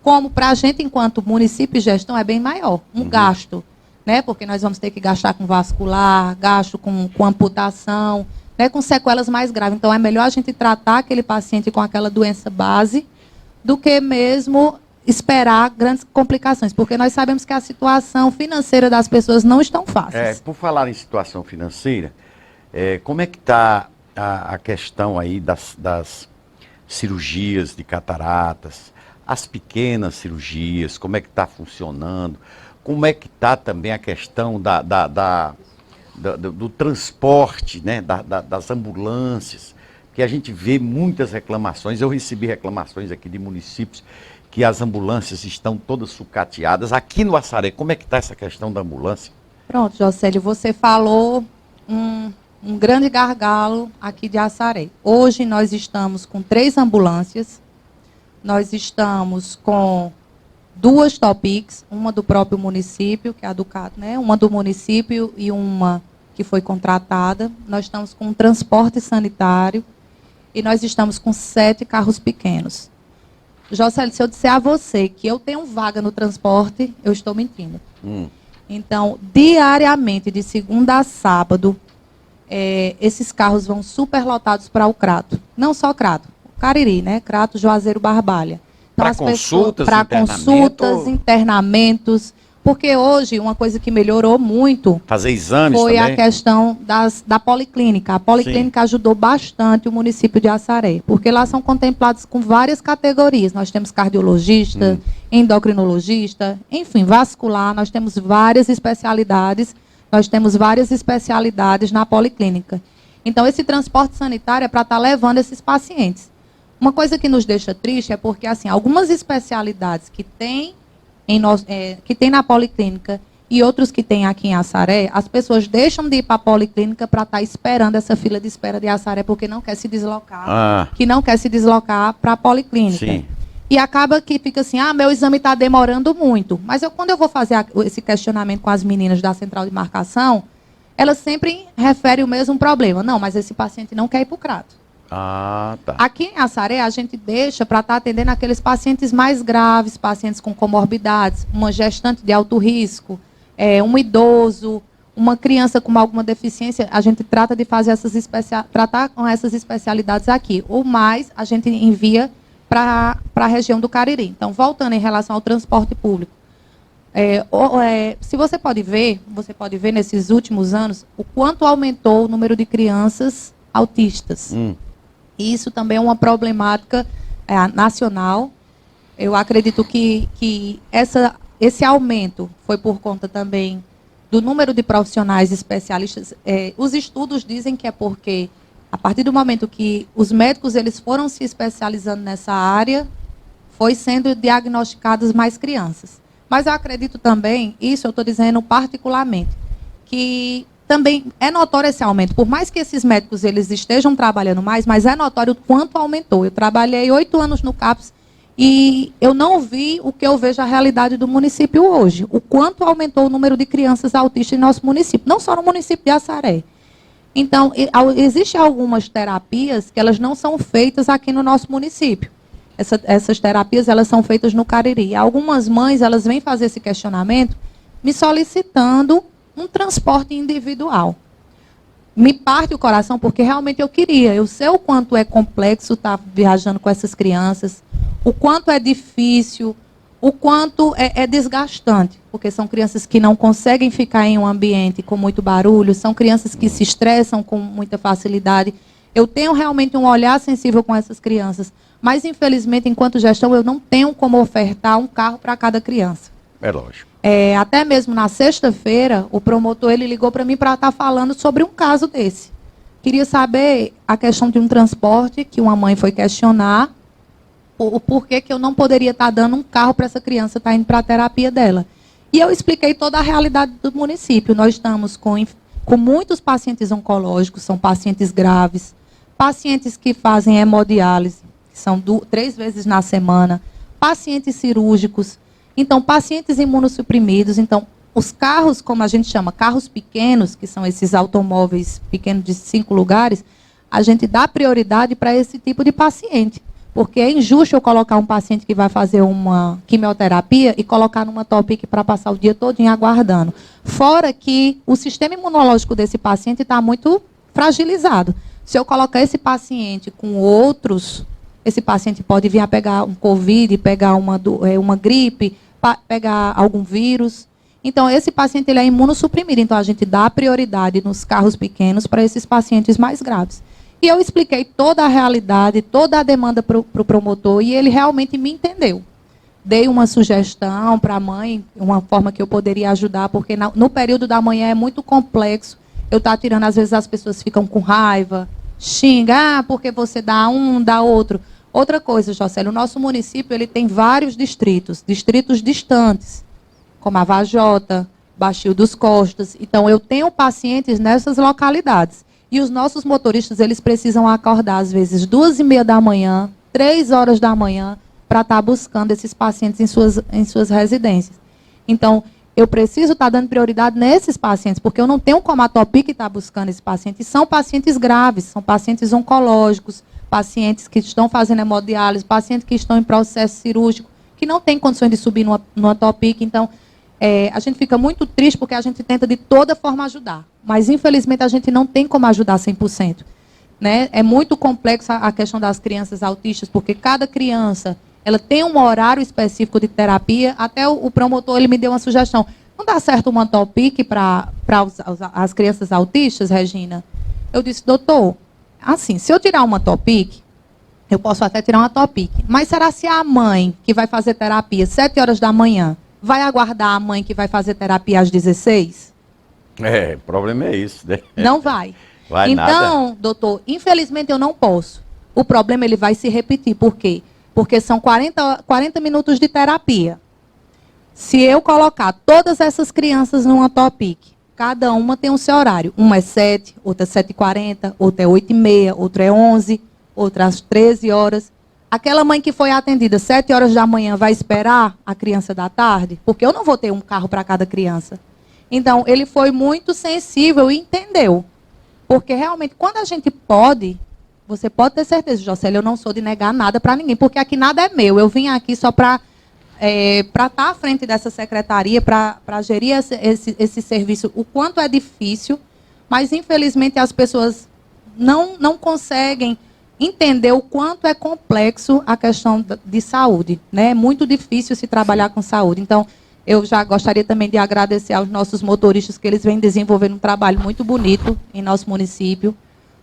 como para a gente, enquanto município e gestão, é bem maior. Um gasto, né? Porque nós vamos ter que gastar com vascular, gasto com amputação, né? Com sequelas mais graves. Então, é melhor a gente tratar aquele paciente com aquela doença base do que mesmo esperar grandes complicações, porque nós sabemos que a situação financeira das pessoas não estão fáceis. Por falar em situação financeira, como é que está a questão aí das cirurgias de cataratas, as pequenas cirurgias, como é que está funcionando, como é que está também a questão do transporte, né, das ambulâncias, porque a gente vê muitas reclamações, eu recebi reclamações aqui de municípios que as ambulâncias estão todas sucateadas. Aqui no Assaré, como é que está essa questão da ambulância? Pronto, Jocélio, você falou um grande gargalo aqui de Assaré. Hoje nós estamos com 3 ambulâncias, nós estamos com 2 Topics, uma do próprio município, que é a Ducato, né? Uma do município e uma que foi contratada. Nós estamos com um transporte sanitário. e nós estamos com 7 carros pequenos. Jocélio, se eu disser a você que eu tenho vaga no transporte, eu estou mentindo. Então, diariamente, de segunda a sábado, esses carros vão superlotados para o Crato. Não só Crato, Cariri, né? Crato, Juazeiro, Barbalha. Então, Para consultas, para consultas, internamentos. Porque hoje, uma coisa que melhorou muito fazer exames foi também. a questão da policlínica. A policlínica ajudou bastante o município de Assaré, porque lá são contemplados com várias categorias. Nós temos cardiologista, endocrinologista, enfim, vascular, nós temos várias especialidades. Nós temos várias especialidades na policlínica. Então, esse transporte sanitário é para estar levando esses pacientes. Uma coisa que nos deixa triste é porque, assim, algumas especialidades que tem na policlínica e outros que tem aqui em Assaré, as pessoas deixam de ir para a policlínica para estar esperando essa fila de espera de Assaré, porque não quer se deslocar, para a policlínica. Sim. E acaba que fica assim, meu exame está demorando muito. Mas quando eu vou fazer esse questionamento com as meninas da central de marcação, elas sempre referem o mesmo problema. Não, mas esse paciente não quer ir para o Crato. Tá. Aqui em Assaré, a gente deixa para estar atendendo aqueles pacientes mais graves, pacientes com comorbidades, uma gestante de alto risco, um idoso, uma criança com alguma deficiência, a gente trata de fazer tratar com essas especialidades aqui. Ou mais, a gente envia para a região do Cariri. Então, voltando em relação ao transporte público. Se você pode ver nesses últimos anos, o quanto aumentou o número de crianças autistas. E isso também é uma problemática nacional. Eu acredito que esse aumento foi por conta também do número de profissionais especialistas. Os estudos dizem que é porque, a partir do momento que os médicos eles foram se especializando nessa área, foi sendo diagnosticadas mais crianças. Mas eu acredito também, isso eu estou dizendo particularmente, que também é notório esse aumento. Por mais que esses médicos eles estejam trabalhando mais, mas é notório o quanto aumentou. Eu trabalhei 8 anos no CAPS e eu não vi o que eu vejo a realidade do município hoje. O quanto aumentou o número de crianças autistas em nosso município, não só no município de Assaré. Então, existem algumas terapias que elas não são feitas aqui no nosso município. Essas terapias elas são feitas no Cariri. Algumas mães elas vêm fazer esse questionamento me solicitando um transporte individual. Me parte o coração porque realmente eu sei o quanto é complexo estar viajando com essas crianças, o quanto é difícil, o quanto é desgastante, porque são crianças que não conseguem ficar em um ambiente com muito barulho, são crianças que se estressam com muita facilidade. Eu tenho realmente um olhar sensível com essas crianças, mas infelizmente, enquanto gestão, eu não tenho como ofertar um carro para cada criança. É lógico. Até mesmo na sexta-feira, o promotor ele ligou para mim para estar falando sobre um caso desse. Queria saber a questão de um transporte que uma mãe foi questionar, o porquê que eu não poderia estar dando um carro para essa criança estar indo para a terapia dela. E eu expliquei toda a realidade do município. Nós estamos com muitos pacientes oncológicos, são pacientes graves, pacientes que fazem hemodiálise, que são 3 vezes na semana, pacientes cirúrgicos, então pacientes imunossuprimidos. Então, os carros, como a gente chama, carros pequenos, que são esses automóveis pequenos de 5 lugares, a gente dá prioridade para esse tipo de paciente. Porque é injusto eu colocar um paciente que vai fazer uma quimioterapia e colocar numa Topic para passar o dia todinho aguardando. Fora que o sistema imunológico desse paciente está muito fragilizado. Se eu colocar esse paciente com outros, esse paciente pode vir a pegar um Covid, pegar uma gripe, pegar algum vírus. Então, esse paciente ele é imunossuprimido. Então, a gente dá prioridade nos carros pequenos para esses pacientes mais graves. E eu expliquei toda a realidade, toda a demanda para o promotor, e ele realmente me entendeu. Dei uma sugestão para a mãe, uma forma que eu poderia ajudar, porque no período da manhã é muito complexo. Eu estou tirando, às vezes as pessoas ficam com raiva, xinga, porque você dá um, dá outro. Outra coisa, Jocélio, o nosso município ele tem vários distritos distantes, como a Vajota, Baixio dos Costas. Então, eu tenho pacientes nessas localidades. E os nossos motoristas, eles precisam acordar, às vezes, 2h30 da manhã, 3 horas da manhã, para estar buscando esses pacientes em suas residências. Então, eu preciso estar dando prioridade nesses pacientes, porque eu não tenho como a Topic estar buscando esse paciente. E são pacientes graves, são pacientes oncológicos, pacientes que estão fazendo hemodiálise, pacientes que estão em processo cirúrgico, que não têm condições de subir numa Topic. Então, a gente fica muito triste porque a gente tenta de toda forma ajudar. Mas, infelizmente, a gente não tem como ajudar 100%. Né? É muito complexa a questão das crianças autistas, porque cada criança ela tem um horário específico de terapia. Até o promotor ele me deu uma sugestão. Não dá certo uma Topic para as crianças autistas, Regina? Eu disse, doutor, assim, se eu tirar uma Topic, eu posso até tirar uma Topic. Mas será se a mãe que vai fazer terapia 7 horas da manhã vai aguardar a mãe que vai fazer terapia às 16? O problema é isso, né? Não vai. Vai então, nada. doutor, infelizmente eu não posso. O problema ele vai se repetir. Por quê? Porque são 40 minutos de terapia. Se eu colocar todas essas crianças numa Topic, cada uma tem o seu horário. Uma é 7, outra é 7h40, outra é 8h30, outra é 11, outra às 13 horas. Aquela mãe que foi atendida 7 horas da manhã vai esperar a criança da tarde? Porque eu não vou ter um carro para cada criança. Então, ele foi muito sensível e entendeu. Porque, realmente, quando a gente pode, você pode ter certeza, Jocely, eu não sou de negar nada para ninguém, porque aqui nada é meu. Eu vim aqui só para estar à frente dessa secretaria, para gerir esse serviço, o quanto é difícil, mas, infelizmente, as pessoas não conseguem entender o quanto é complexo a questão de saúde. Né? É muito difícil se trabalhar com saúde. Então, eu já gostaria também de agradecer aos nossos motoristas, que eles vêm desenvolvendo um trabalho muito bonito em nosso município.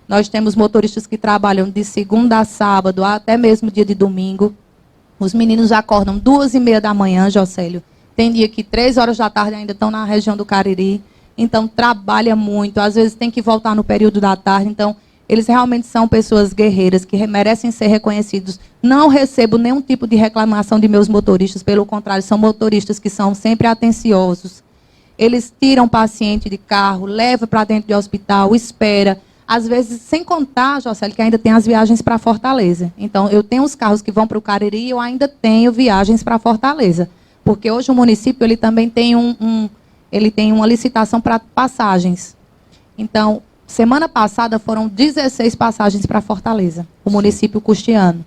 Nós temos motoristas que trabalham de segunda a sábado, até mesmo dia de domingo. Os meninos acordam 2h30 da manhã, Jocélio. Tem dia que 3 horas da tarde ainda estão na região do Cariri. Então, trabalha muito. Às vezes tem que voltar no período da tarde. Então, eles realmente são pessoas guerreiras que merecem ser reconhecidos. Não recebo nenhum tipo de reclamação de meus motoristas. Pelo contrário, são motoristas que são sempre atenciosos. Eles tiram o paciente de carro, levam para dentro do hospital, espera. Às vezes, sem contar, Jocely, que ainda tem as viagens para Fortaleza. Então, eu tenho os carros que vão para o Cariri e eu ainda tenho viagens para Fortaleza. Porque hoje o município ele também tem ele tem uma licitação para passagens. Então, semana passada foram 16 passagens para Fortaleza, o município custeando.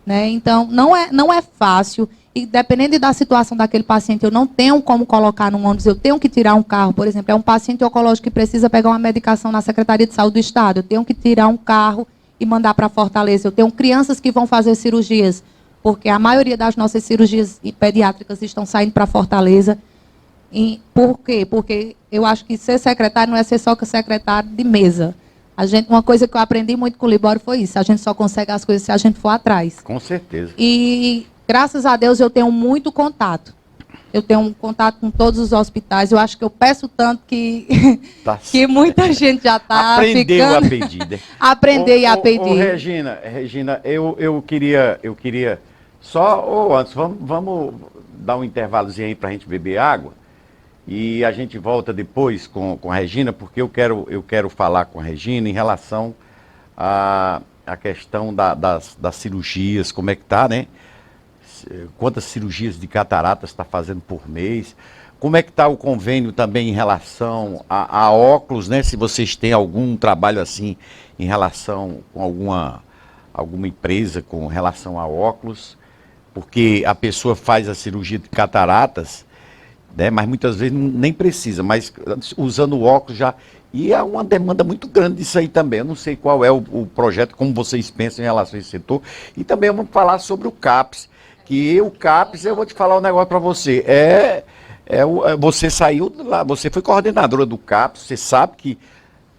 Né? Então, não é fácil. E dependendo da situação daquele paciente, eu não tenho como colocar num ônibus, eu tenho que tirar um carro. Por exemplo, é um paciente oncológico que precisa pegar uma medicação na Secretaria de Saúde do Estado. Eu tenho que tirar um carro e mandar para Fortaleza. Eu tenho crianças que vão fazer cirurgias, porque a maioria das nossas cirurgias pediátricas estão saindo para Fortaleza. E por quê? Porque eu acho que ser secretário não é ser só secretário de mesa. Uma coisa que eu aprendi muito com o Libório foi isso. A gente só consegue as coisas se a gente for atrás. Com certeza. E, graças a Deus, eu tenho muito contato. Eu tenho um contato com todos os hospitais. Eu acho que eu peço tanto que, que muita gente já está aprendeu a pedir. Né? Aprender a pedir. Regina, eu queria só, antes, vamos dar um intervalozinho aí para a gente beber água. E a gente volta depois com a Regina, porque eu quero falar com a Regina em relação à questão das cirurgias, como é que está, né? Quantas cirurgias de cataratas está fazendo por mês? Como é que está o convênio também em relação a óculos, né? Se vocês têm algum trabalho assim em relação com alguma empresa com relação a óculos, porque a pessoa faz a cirurgia de cataratas, né? Mas muitas vezes nem precisa, mas usando o óculos já... E há uma demanda muito grande disso aí também. Eu não sei qual é o projeto, como vocês pensam em relação a esse setor. E também vamos falar sobre o CAPS. Que o CAPS, eu vou te falar um negócio para você. Você saiu lá, você foi coordenadora do CAPS, você sabe que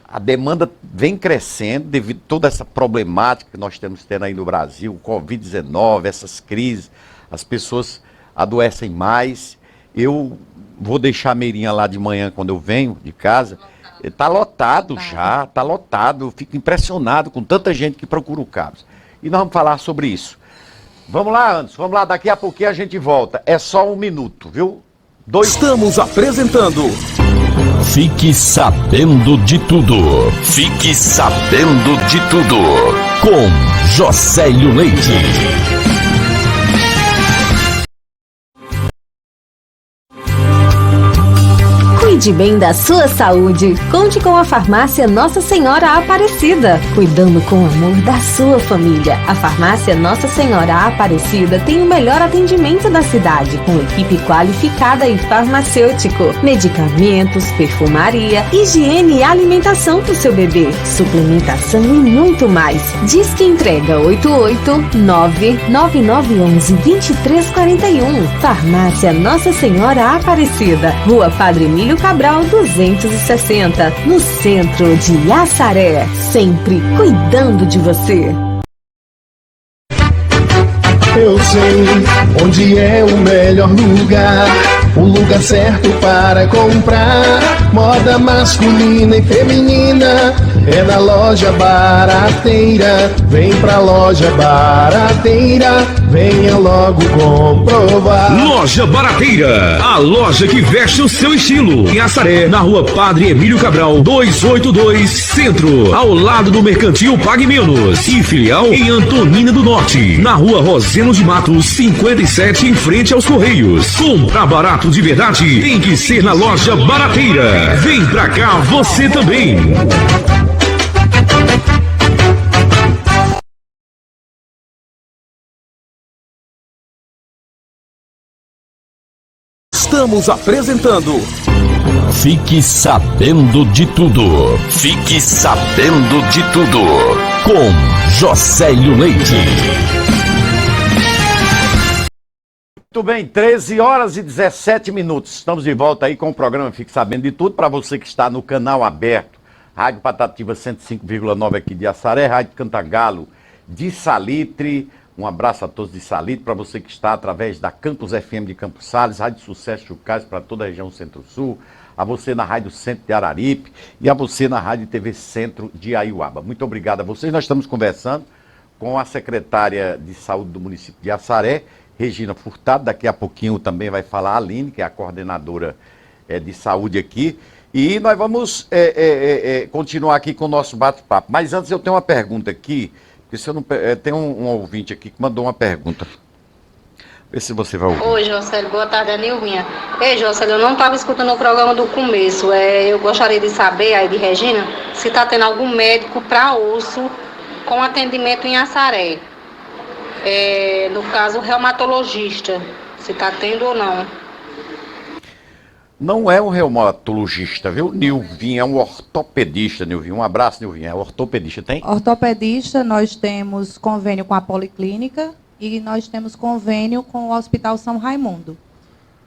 a demanda vem crescendo devido a toda essa problemática que nós temos tendo aí no Brasil, o Covid-19, essas crises, as pessoas adoecem mais. Eu vou deixar a Meirinha lá de manhã quando eu venho de casa. Está lotado já, está lotado. Eu fico impressionado com tanta gente que procura o CAPS. E nós vamos falar sobre isso. Vamos lá, Anderson, vamos lá, daqui a pouquinho a gente volta. É só 1 minuto, viu? Estamos apresentando... Fique sabendo de tudo. Fique sabendo de tudo. Com Jocélio Leite. Cuide bem da sua saúde. Conte com a farmácia Nossa Senhora Aparecida, cuidando com amor da sua família. A farmácia Nossa Senhora Aparecida tem o melhor atendimento da cidade, com equipe qualificada e farmacêutico, medicamentos, perfumaria, higiene e alimentação para o seu bebê, suplementação e muito mais. Disque entrega 889-9911-2341. Farmácia Nossa Senhora Aparecida, Rua Padre Emílio Cabral 260, no centro de Assaré, sempre cuidando de você. Eu sei onde é o melhor lugar, o lugar certo para comprar moda masculina e feminina. É na Loja Barateira. Vem pra Loja Barateira, venha logo comprovar. Loja Barateira, a loja que veste o seu estilo. Em Assaré, na Rua Padre Emílio Cabral 282, Centro, ao lado do Mercantil Pague Menos. E filial em Antonina do Norte, na Rua Roseno de Matos 57, em frente aos Correios. Comprar barato de verdade tem que ser na Loja Barateira. Vem pra cá você também. Estamos apresentando Fique Sabendo de Tudo. Fique Sabendo de Tudo. Com Josélio Leite. Muito bem, 13 horas e 17 minutos. Estamos de volta aí com o programa Fique Sabendo de Tudo. Para você que está no canal aberto, Rádio Patativa 105,9 aqui de Assaré, Rádio Cantagalo de Salitre. Um abraço a todos de Salitre. Para você que está através da Campus FM de Campos Sales, Rádio Sucesso Chucais para toda a região Centro-Sul, a você na Rádio Centro de Araripe e a você na Rádio TV Centro de Aiuaba. Muito obrigado a vocês. Nós estamos conversando com a secretária de Saúde do município de Assaré, Regina Furtado. Daqui a pouquinho também vai falar a Aline, que é a coordenadora de saúde aqui. E nós vamos continuar aqui com o nosso bate-papo. Mas antes eu tenho uma pergunta aqui, porque se eu não, tem um ouvinte aqui que mandou uma pergunta. Vê se você vai ouvir. Oi, Jocélio, boa tarde, é Nilvinha. Ei, Jocélio, eu não estava escutando o programa do começo. Eu gostaria de saber, aí de Regina, se está tendo algum médico para osso com atendimento em Assaré. No caso, reumatologista, se está tendo ou não. Não é um reumatologista, viu, Nilvinha? É um ortopedista, Nilvinha. Um abraço, Nilvinha. É ortopedista, tem? Ortopedista, nós temos convênio com a Policlínica e nós temos convênio com o Hospital São Raimundo.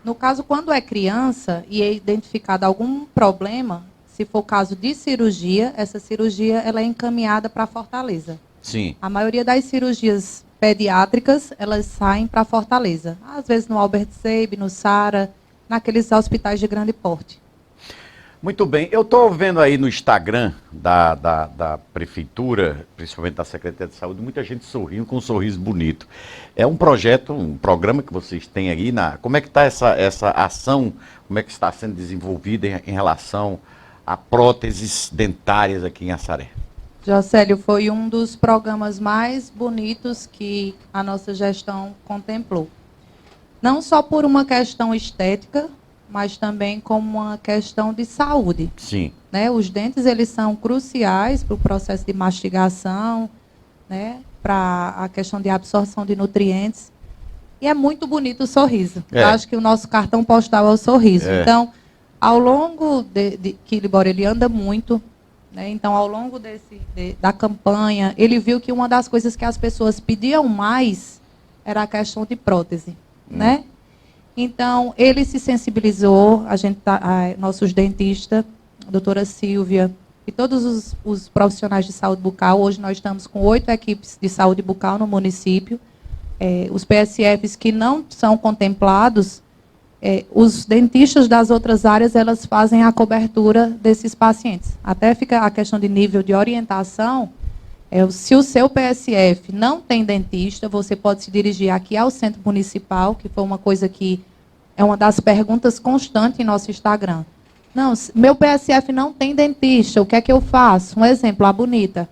No caso, quando é criança e é identificado algum problema, se for caso de cirurgia, essa cirurgia ela é encaminhada para Fortaleza. Sim. A maioria das cirurgias pediátricas, elas saem para Fortaleza. Às vezes no Albert Seib, no Sara, naqueles hospitais de grande porte. Muito bem. Eu estou vendo aí no Instagram da Prefeitura, principalmente da Secretaria de Saúde, muita gente sorrindo com um sorriso bonito. É um projeto, um programa que vocês têm aí. Como é que está essa ação, como é que está sendo desenvolvida em relação a próteses dentárias aqui em Assaré? Jocélio, foi um dos programas mais bonitos que a nossa gestão contemplou. Não só por uma questão estética, mas também como uma questão de saúde. Sim. Né? Os dentes, eles são cruciais para o processo de mastigação, né? Para a questão de absorção de nutrientes. E é muito bonito o sorriso. Eu acho que o nosso cartão postal é o sorriso. Então, ao longo de Quilibora, ele anda muito. Né? Então, ao longo da campanha, ele viu que uma das coisas que as pessoas pediam mais era a questão de prótese. Né? Então, ele se sensibilizou, nossos dentistas, a doutora Silvia e todos os profissionais de saúde bucal. Hoje nós estamos com 8 equipes de saúde bucal no município. Os PSFs que não são contemplados, os dentistas das outras áreas, elas fazem a cobertura desses pacientes. Até fica a questão de nível de orientação. Se o seu PSF não tem dentista, você pode se dirigir aqui ao Centro Municipal, que foi uma coisa que é uma das perguntas constantes em nosso Instagram. Não, meu PSF não tem dentista, o que é que eu faço? Um exemplo, a Bonita.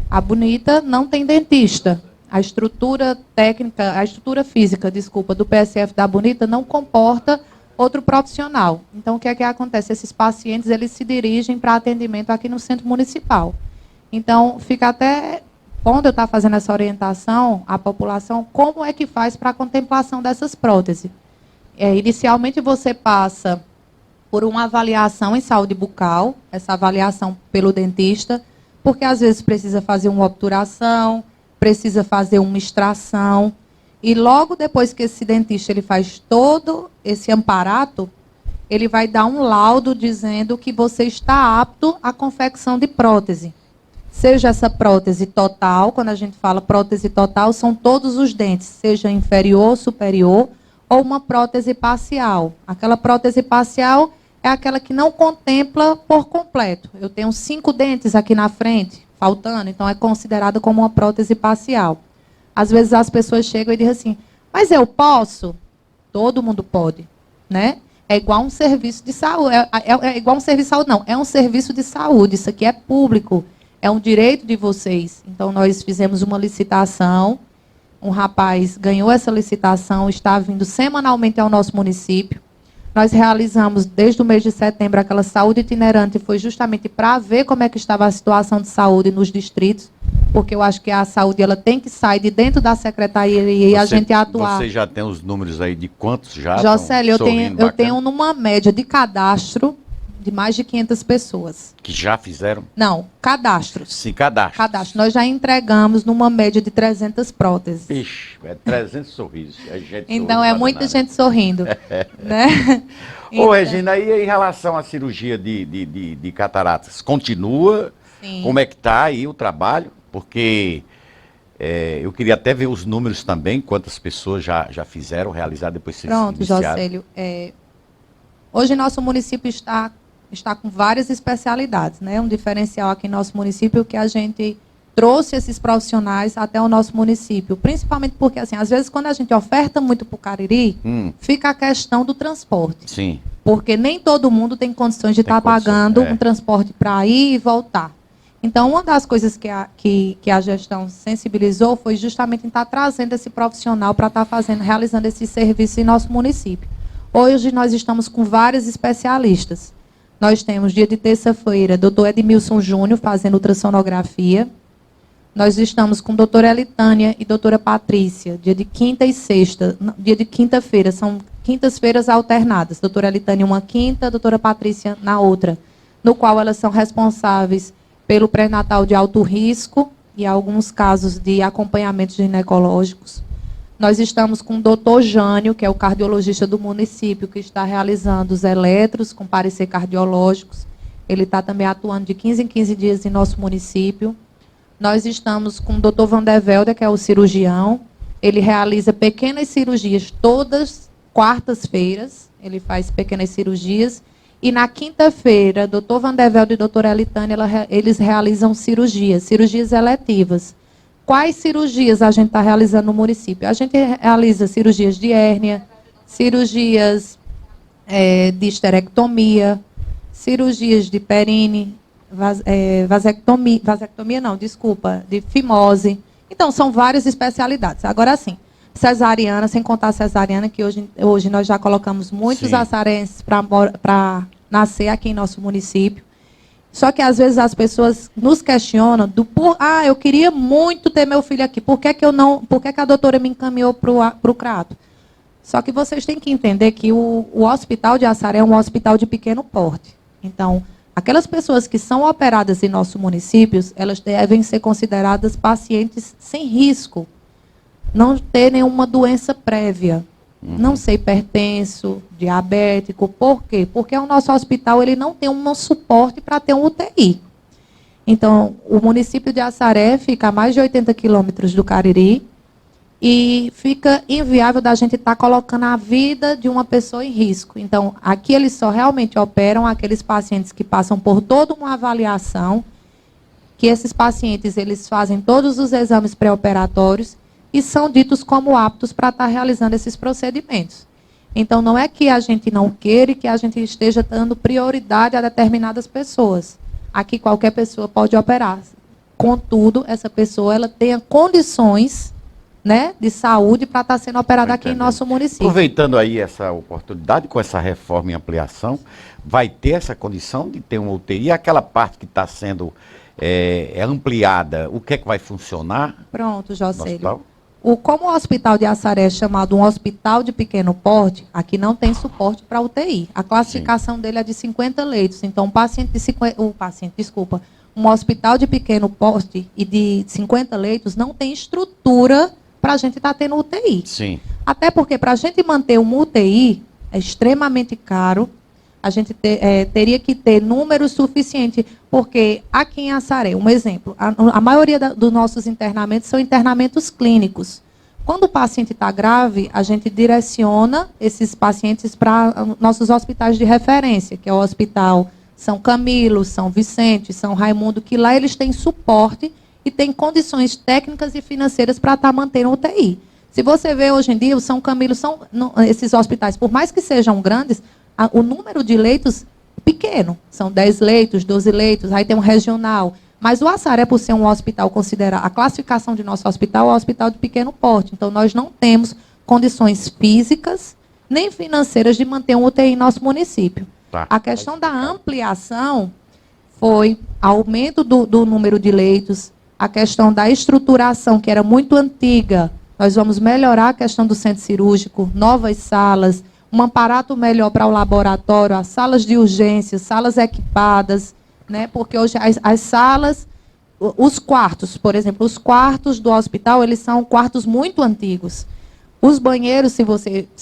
A Bonita não tem dentista. A estrutura técnica, a estrutura física, desculpa, do PSF da Bonita não comporta outro profissional. Então, o que é que acontece? Esses pacientes, eles se dirigem para atendimento aqui no centro municipal. Então, fica até, quando eu estou fazendo essa orientação à população, como é que faz para a contemplação dessas próteses? Inicialmente, você passa por uma avaliação em saúde bucal, essa avaliação pelo dentista, porque às vezes precisa fazer uma obturação, precisa fazer uma extração, e logo depois que esse dentista ele faz todo esse amparato, ele vai dar um laudo dizendo que você está apto à confecção de prótese. Seja essa prótese total, quando a gente fala prótese total, são todos os dentes, seja inferior, superior, ou uma prótese parcial. Aquela prótese parcial é aquela que não contempla por completo. Eu tenho 5 dentes aqui na frente, faltando, então é considerado como uma prótese parcial. Às vezes as pessoas chegam e dizem assim, mas eu posso? Todo mundo pode, né? É igual um serviço de saúde, é igual um serviço de saúde, não, é um serviço de saúde, isso aqui é público, é um direito de vocês. Então nós fizemos uma licitação, um rapaz ganhou essa licitação, está vindo semanalmente ao nosso município. Nós realizamos, desde o mês de setembro, aquela saúde itinerante, foi justamente para ver como é que estava a situação de saúde nos distritos, porque eu acho que a saúde ela tem que sair de dentro da secretaria e a gente atuar. Você já tem os números aí de quantos já Jocélio, eu tenho numa média de cadastro de mais de 500 pessoas. Que já fizeram? Não, cadastros. Sim, cadastros. Nós já entregamos numa média de 300 próteses. Ixi, é 300 sorrisos. É gente então é muita gente sorrindo. Né? Ô, Regina, e em relação à cirurgia de cataratas, continua? Sim. Como é que está aí o trabalho? Porque eu queria até ver os números também, quantas pessoas já fizeram, realizaram depois que vocês iniciaram. Pronto, Jocélio. Hoje nosso município está com várias especialidades, né? Um diferencial aqui em nosso município que a gente trouxe esses profissionais até o nosso município, principalmente porque, assim, às vezes quando a gente oferta muito para o Cariri, fica a questão do transporte. Sim. Porque nem todo mundo tem condições de estar pagando um transporte para ir e voltar. Então, uma das coisas que a gestão sensibilizou foi justamente em estar trazendo esse profissional para estar realizando esse serviço em nosso município. Hoje nós estamos com vários especialistas. Nós temos, dia de terça-feira, doutor Edmilson Júnior fazendo ultrassonografia. Nós estamos com doutora Elitânia e doutora Patrícia, dia de quinta e sexta, dia de quinta-feira, são quintas-feiras alternadas. Doutora Elitânia uma quinta, doutora Patrícia na outra, no qual elas são responsáveis pelo pré-natal de alto risco e alguns casos de acompanhamentos ginecológicos. Nós estamos com o doutor Jânio, que é o cardiologista do município, que está realizando os eletros com parecer cardiológicos. Ele está também atuando de 15 em 15 dias em nosso município. Nós estamos com o doutor Vandervelder, que é o cirurgião. Ele realiza pequenas cirurgias todas quartas-feiras. Ele faz pequenas cirurgias. E na quinta-feira, doutor Vandervelder e doutora Elitânia, eles realizam cirurgias eletivas. Quais cirurgias a gente está realizando no município? A gente realiza cirurgias de hérnia, cirurgias de histerectomia, cirurgias de perine, de fimose. Então, são várias especialidades. Agora, sim, cesariana, sem contar a cesariana, que hoje nós já colocamos muitos açarenses para nascer aqui em nosso município. Só que, às vezes, as pessoas nos questionam eu queria muito ter meu filho aqui, por que a doutora me encaminhou para o Crato? Só que vocês têm que entender que o Hospital de Assaré é um hospital de pequeno porte. Então, aquelas pessoas que são operadas em nosso município, elas devem ser consideradas pacientes sem risco, não ter nenhuma doença prévia. Não ser hipertenso, diabético. Por quê? Porque o nosso hospital ele não tem um suporte para ter um UTI. Então, o município de Assaré fica a mais de 80 quilômetros do Cariri e fica inviável da gente estar colocando a vida de uma pessoa em risco. Então, aqui eles só realmente operam aqueles pacientes que passam por toda uma avaliação, que esses pacientes eles fazem todos os exames pré-operatórios e são ditos como aptos para estar realizando esses procedimentos. Então, não é que a gente não queira e que a gente esteja dando prioridade a determinadas pessoas. Aqui, qualquer pessoa pode operar. Contudo, essa pessoa ela tenha condições né, de saúde para estar sendo operada aqui em Entendendo. nosso município. Aproveitando aí essa oportunidade, com essa reforma e ampliação, vai ter essa condição de ter uma UTI? Aquela parte que está sendo ampliada, o que é que vai funcionar Pronto, no Jocélio. hospital? Como o hospital de Assaré é chamado um hospital de pequeno porte, aqui não tem suporte para UTI. A classificação dele é de 50 leitos. Então, um hospital de pequeno porte e de 50 leitos não tem estrutura para a gente estar tendo UTI. Sim. Até porque para a gente manter uma UTI é extremamente caro. A gente teria que ter número suficiente, porque aqui em Assaré, um exemplo, a maioria dos nossos internamentos são internamentos clínicos. Quando o paciente está grave, a gente direciona esses pacientes para nossos hospitais de referência, que é o Hospital São Camilo, São Vicente, São Raimundo, que lá eles têm suporte e têm condições técnicas e financeiras para estar mantendo UTI. Se você vê hoje em dia, o São Camilo, esses hospitais, por mais que sejam grandes, o número de leitos é pequeno, são 10 leitos, 12 leitos, aí tem um regional. Mas o Assaré, por ser um hospital, a classificação de nosso hospital é um hospital de pequeno porte. Então, nós não temos condições físicas nem financeiras de manter um UTI em nosso município. Tá. A questão da ampliação foi aumento do número de leitos, a questão da estruturação, que era muito antiga. Nós vamos melhorar a questão do centro cirúrgico, novas salas, um aparato melhor para o laboratório, as salas de urgência, salas equipadas, né? Porque hoje as salas, os quartos, por exemplo, os quartos do hospital, eles são quartos muito antigos. Os banheiros, se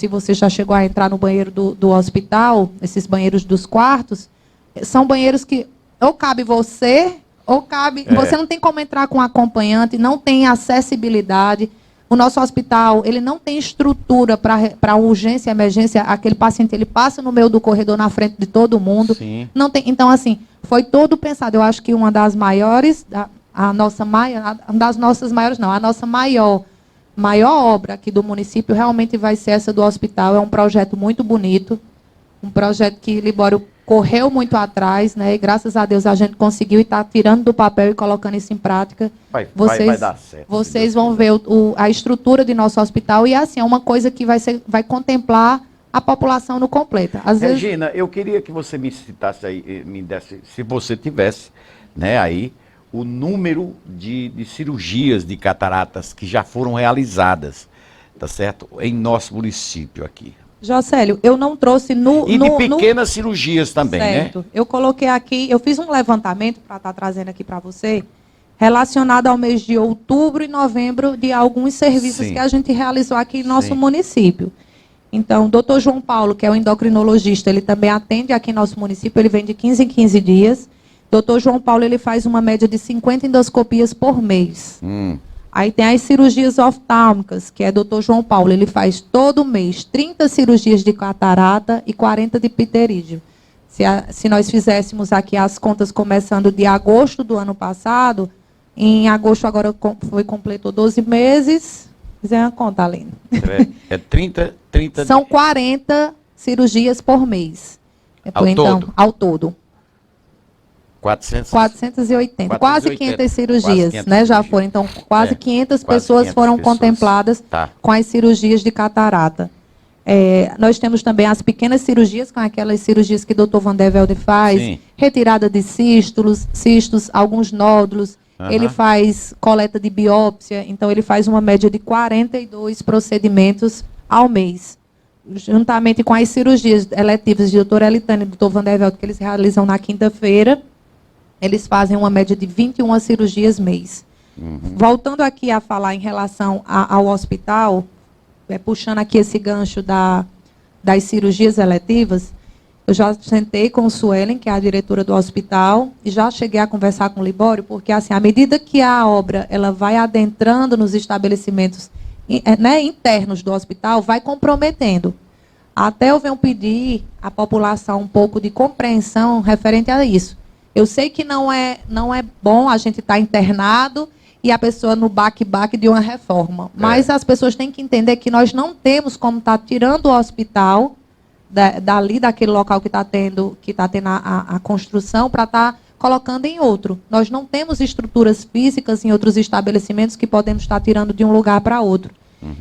você já chegou a entrar no banheiro do hospital, esses banheiros dos quartos, são banheiros que ou cabe você, ou cabe... Você não tem como entrar com acompanhante, não tem acessibilidade. O nosso hospital, ele não tem estrutura para urgência e emergência. Aquele paciente, ele passa no meio do corredor, na frente de todo mundo. Sim. Não tem, então, assim, foi todo pensado. Eu acho que uma das maiores, a nossa maior obra aqui do município realmente vai ser essa do hospital. É um projeto muito bonito, um projeto que Libório correu muito atrás, né? E graças a Deus a gente conseguiu e está tirando do papel e colocando isso em prática. Vai dar certo. Vocês vão ver a estrutura de nosso hospital e assim, é uma coisa que vai contemplar a população no completa. Às vezes... Regina, eu queria que você me citasse aí, me desse, se você tivesse, né, aí, o número de cirurgias de cataratas que já foram realizadas, tá certo? Em nosso município aqui. Jocélio, eu não trouxe de pequenas cirurgias também, certo, né? Eu coloquei aqui, eu fiz um levantamento para estar trazendo aqui para você, relacionado ao mês de outubro e novembro, de alguns serviços que a gente realizou aqui em nosso município. Então, o doutor João Paulo, que é o endocrinologista, ele também atende aqui em nosso município, ele vem de 15 em 15 dias. Doutor João Paulo, ele faz uma média de 50 endoscopias por mês. Aí tem as cirurgias oftálmicas, que é doutor João Paulo, ele faz todo mês 30 cirurgias de catarata e 40 de pterígio. Se nós fizéssemos aqui as contas começando de agosto do ano passado, em agosto agora completou 12 meses. Fizer uma conta, Aline. 30... São 40 cirurgias por mês. Ao todo. 480. Quase 500 cirurgias, né? Já foram. Então, quase 500 pessoas foram contempladas com as cirurgias de catarata. Nós temos também as pequenas cirurgias, com aquelas cirurgias que o doutor Van der Velde faz, retirada de cistos, alguns nódulos. Ele faz coleta de biópsia, então ele faz uma média de 42 procedimentos ao mês. Juntamente com as cirurgias eletivas de doutor Elitane e doutor Van der Velde, que eles realizam na quinta-feira, eles fazem uma média de 21 cirurgias mês. Voltando aqui a falar em relação ao hospital, puxando aqui esse gancho das cirurgias eletivas, eu já sentei com Suelen, que é a diretora do hospital, e já cheguei a conversar com o Libório, porque assim, à medida que a obra ela vai adentrando nos estabelecimentos internos do hospital, vai comprometendo. Até eu venho pedir à população um pouco de compreensão referente a isso. Eu sei que não é bom a gente estar internado e a pessoa no baque-baque de uma reforma. Mas as pessoas têm que entender que nós não temos como estar tirando o hospital daquele local que está tendo a construção, para estar colocando em outro. Nós não temos estruturas físicas em outros estabelecimentos que podemos estar tirando de um lugar para outro.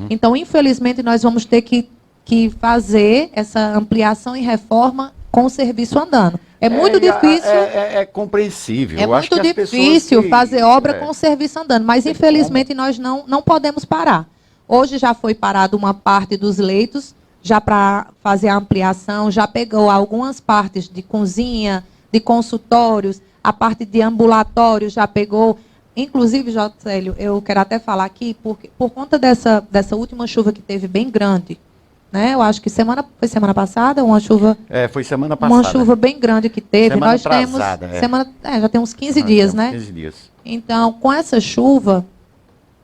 Então, infelizmente, nós vamos ter que fazer essa ampliação e reforma com o serviço andando. É muito difícil. É compreensível. É Eu acho muito que as difícil pessoas fazer obra com o serviço andando, mas infelizmente nós não podemos parar. Hoje já foi parado uma parte dos leitos, já para fazer a ampliação, já pegou algumas partes de cozinha, de consultórios, a parte de ambulatório já pegou. Inclusive, Jocélio, eu quero até falar aqui, porque, por conta dessa última chuva que teve bem grande, né? Eu acho que foi semana passada, uma chuva. Foi semana passada. Uma chuva bem grande que teve. Semana Nós temos. Já tem uns 15 dias, né? 15 dias. Então, com essa chuva,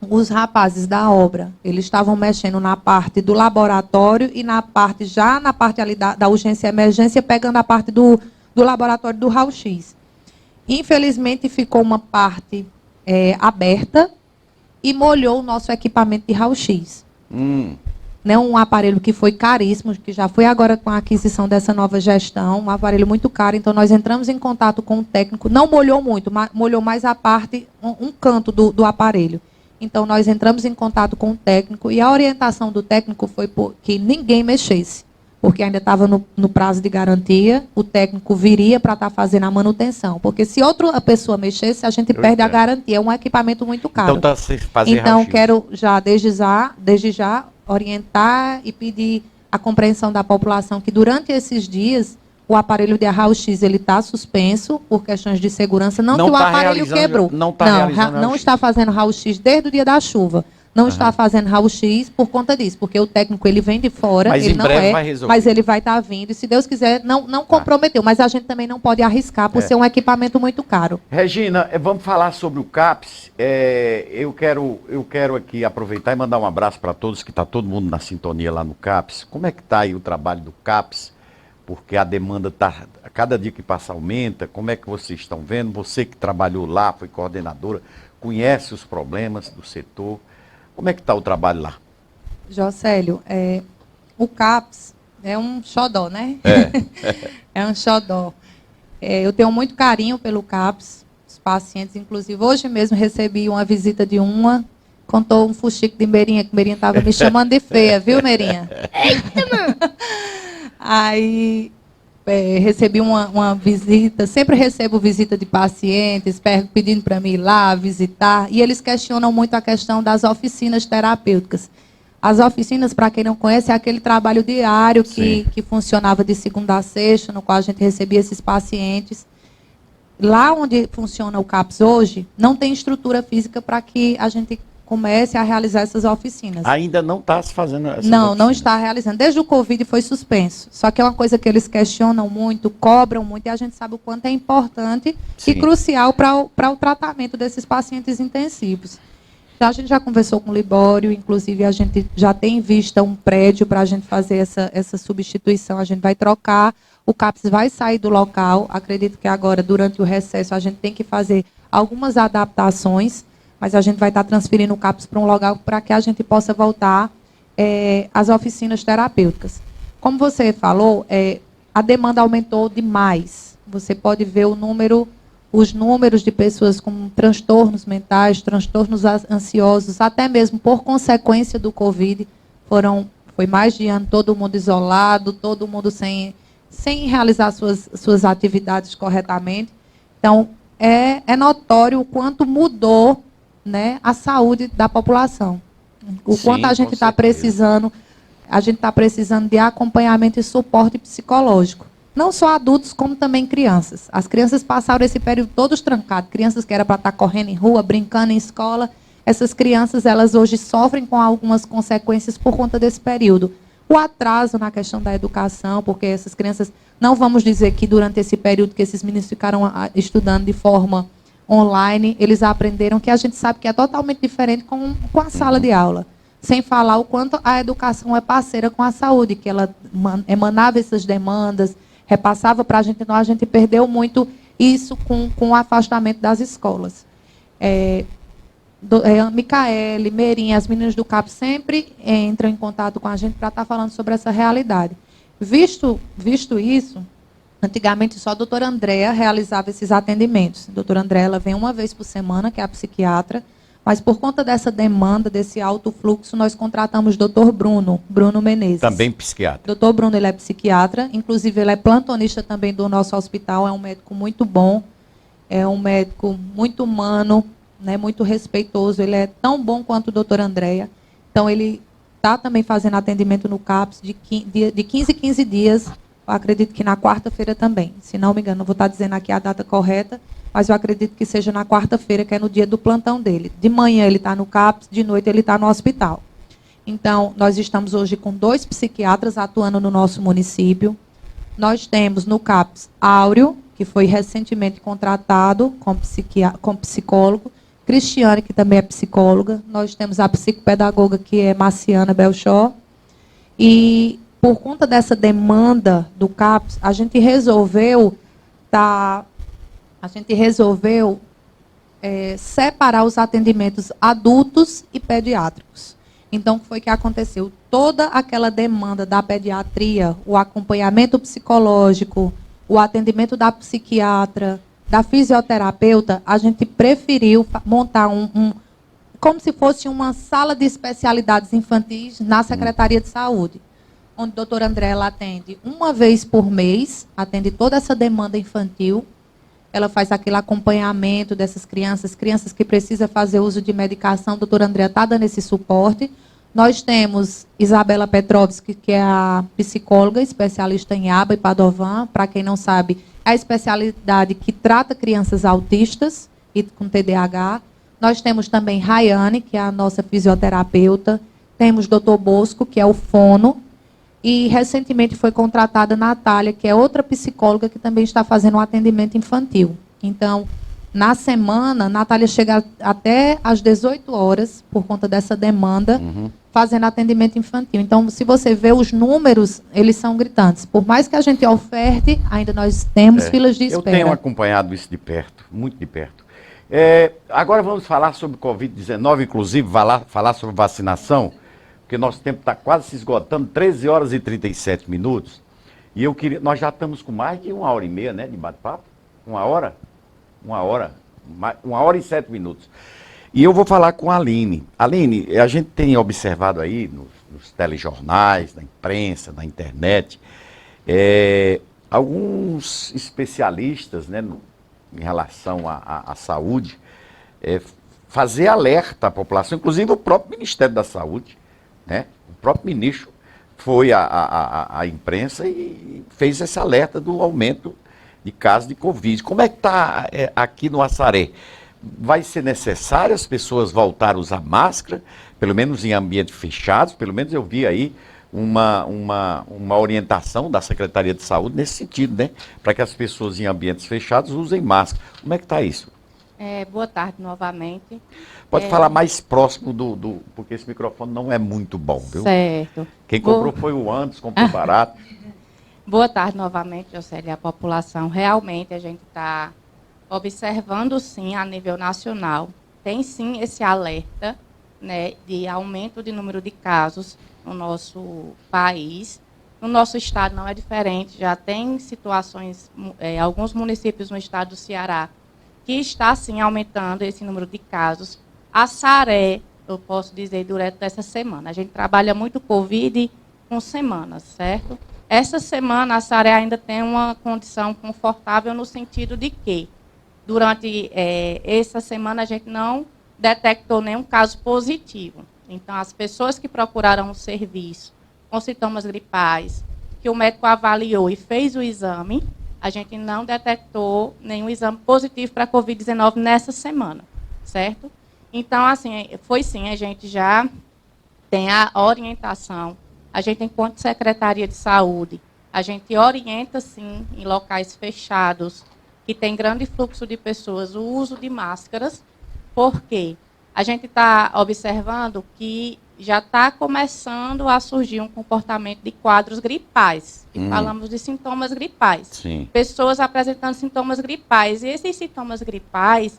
os rapazes da obra, eles estavam mexendo na parte do laboratório e na parte ali da urgência e emergência, pegando a parte do laboratório do raio-x. Infelizmente, ficou uma parte aberta e molhou o nosso equipamento de raio-x. Né, um aparelho que foi caríssimo, que já foi agora com a aquisição dessa nova gestão, um aparelho muito caro. Então, nós entramos em contato com o técnico, não molhou muito, molhou mais a parte, um canto do aparelho. Então, nós entramos em contato com o técnico e a orientação do técnico foi que ninguém mexesse, porque ainda estava no prazo de garantia, o técnico viria para estar fazendo a manutenção. Porque se outra pessoa mexesse, a gente perde a garantia. É um equipamento muito caro. Então, Quero já, desde já, orientar e pedir a compreensão da população que durante esses dias o aparelho de raio-x ele está suspenso por questões de segurança, não que o aparelho quebrou. Não está fazendo raio-x desde o dia da chuva. Não está fazendo raio-x por conta disso, porque o técnico ele vem de fora, mas ele em não breve vai resolver. Mas ele vai estar vindo, e se Deus quiser, não comprometeu, mas a gente também não pode arriscar por ser um equipamento muito caro. Regina, vamos falar sobre o CAPS. Eu quero aqui aproveitar e mandar um abraço para todos, que está todo mundo na sintonia lá no CAPS. Como é que está aí o trabalho do CAPS? Porque a demanda está, a cada dia que passa, aumenta. Como é que vocês estão vendo? Você que trabalhou lá, foi coordenadora, conhece os problemas do setor. Como é que está o trabalho lá? Jocélio, o CAPS é um xodó, né? É um xodó. Eu tenho muito carinho pelo CAPS, os pacientes, inclusive, hoje mesmo recebi uma visita de contou um fuxico de Merinha, que Merinha estava me chamando de feia, viu, Merinha? Eita, mano! Aí recebi uma visita, sempre recebo visita de pacientes, pedindo para mim ir lá visitar, e eles questionam muito a questão das oficinas terapêuticas. As oficinas, para quem não conhece, é aquele trabalho diário que funcionava de segunda a sexta, no qual a gente recebia esses pacientes. Lá onde funciona o CAPS hoje, não tem estrutura física para que a gente comece a realizar essas oficinas. Ainda não está se fazendo essas Não oficinas. está realizando. Desde o Covid foi suspenso. Só que é uma coisa que eles questionam muito, cobram muito, e a gente sabe o quanto é importante e crucial para o tratamento desses pacientes intensivos. Então, a gente já conversou com o Libório, inclusive a gente já tem em vista um prédio para a gente fazer essa substituição. A gente vai trocar, o CAPS vai sair do local. Acredito que agora, durante o recesso, a gente tem que fazer algumas adaptações, mas a gente vai estar transferindo o CAPS para um local para que a gente possa voltar às oficinas terapêuticas. Como você falou, a demanda aumentou demais. Você pode ver os números de pessoas com transtornos mentais, transtornos ansiosos, até mesmo por consequência do Covid. Foi mais de ano, todo mundo isolado, todo mundo sem realizar suas atividades corretamente. Então, é notório o quanto mudou, né, a saúde da população. O quanto a gente está precisando, de acompanhamento e suporte psicológico. Não só adultos, como também crianças. As crianças passaram esse período todos trancados. Crianças que era para estar correndo em rua, brincando em escola. Essas crianças, elas hoje sofrem com algumas consequências por conta desse período. O atraso na questão da educação, porque essas crianças, não vamos dizer que durante esse período que esses meninos ficaram estudando de forma online, eles aprenderam que a gente sabe que é totalmente diferente com a sala de aula. Sem falar o quanto a educação é parceira com a saúde, que ela emanava essas demandas, repassava para a gente, então a gente perdeu muito isso com o afastamento das escolas. Micaele, Merinha, as meninas do CAP sempre entram em contato com a gente para estar falando sobre essa realidade. Visto isso, Antigamente, só a doutora Andréa realizava esses atendimentos. A doutora Andréa ela vem uma vez por semana, que é a psiquiatra, mas por conta dessa demanda, desse alto fluxo, nós contratamos o doutor Bruno Menezes. Também psiquiatra. Doutor Bruno, ele é psiquiatra, inclusive ele é plantonista também do nosso hospital, é um médico muito bom, é um médico muito humano, né, muito respeitoso, ele é tão bom quanto o doutor Andréa. Então, ele está também fazendo atendimento no CAPS de 15 em 15 dias, eu acredito que na quarta-feira também. Se não me engano, não vou estar dizendo aqui a data correta, mas eu acredito que seja na quarta-feira, que é no dia do plantão dele. De manhã ele está no CAPS, de noite ele está no hospital. Então, nós estamos hoje com 2 psiquiatras atuando no nosso município. Nós temos no CAPS Áureo, que foi recentemente contratado como psicólogo, Cristiane, que também é psicóloga. Nós temos a psicopedagoga, que é Marciana Belchor. E, por conta dessa demanda do CAPS, a gente resolveu separar os atendimentos adultos e pediátricos. Então, o que foi que aconteceu? Toda aquela demanda da pediatria, o acompanhamento psicológico, o atendimento da psiquiatra, da fisioterapeuta, a gente preferiu montar como se fosse uma sala de especialidades infantis na Secretaria de Saúde, onde a doutora André ela atende uma vez por mês, atende toda essa demanda infantil. Ela faz aquele acompanhamento dessas crianças que precisam fazer uso de medicação. A doutora Andréa está dando esse suporte. Nós temos Isabela Petrovski, que é a psicóloga, especialista em ABA e Padovan. Para quem não sabe, é a especialidade que trata crianças autistas e com TDAH. Nós temos também Rayane, que é a nossa fisioterapeuta. Temos doutor Bosco, que é o fono. E, recentemente, foi contratada a Natália, que é outra psicóloga que também está fazendo um atendimento infantil. Então, na semana, a Natália chega até às 18 horas, por conta dessa demanda, fazendo atendimento infantil. Então, se você vê os números, eles são gritantes. Por mais que a gente oferte, ainda nós temos filas de espera. Eu tenho acompanhado isso de perto, muito de perto. Agora vamos falar sobre Covid-19, inclusive falar sobre vacinação, porque nosso tempo está quase se esgotando, 13 horas e 37 minutos. E nós já estamos com mais de 1h30, né, de bate-papo? 1 hora? 1 hora e 7 minutos. E eu vou falar com a Aline. Aline, a gente tem observado aí nos telejornais, na imprensa, na internet, alguns especialistas, né, em relação à saúde, fazer alerta à população, inclusive o próprio Ministério da Saúde, né? O próprio ministro foi à imprensa e fez esse alerta do aumento de casos de Covid. Como é que está aqui no Assaré? Vai ser necessário as pessoas voltar a usar máscara, pelo menos em ambientes fechados? Pelo menos eu vi aí uma orientação da Secretaria de Saúde nesse sentido, né? Para que as pessoas em ambientes fechados usem máscara. Como é que está isso? Boa tarde novamente. Pode falar mais próximo porque esse microfone não é muito bom, viu? Certo. Quem comprou foi o Anderson, comprou barato. Boa tarde novamente, Jocélia, a população. Realmente a gente está observando, sim, a nível nacional. Tem, sim, esse alerta, né, de aumento de número de casos no nosso país. No nosso estado não é diferente, já tem situações, alguns municípios no estado do Ceará, que está, sim, aumentando esse número de casos. A Assaré, eu posso dizer, durante essa semana. A gente trabalha muito Covid com semanas, certo? Essa semana, a Assaré ainda tem uma condição confortável no sentido de que, durante essa semana, a gente não detectou nenhum caso positivo. Então, as pessoas que procuraram o serviço com sintomas gripais, que o médico avaliou e fez o exame, a gente não detectou nenhum exame positivo para a Covid-19 nessa semana, certo? Então, assim, foi sim, a gente já tem a orientação, a gente, enquanto Secretaria de Saúde, a gente orienta, sim, em locais fechados, que tem grande fluxo de pessoas, o uso de máscaras, porque a gente está observando que já está começando a surgir um comportamento de quadros gripais. E falamos de sintomas gripais. Sim. Pessoas apresentando sintomas gripais. E esses sintomas gripais,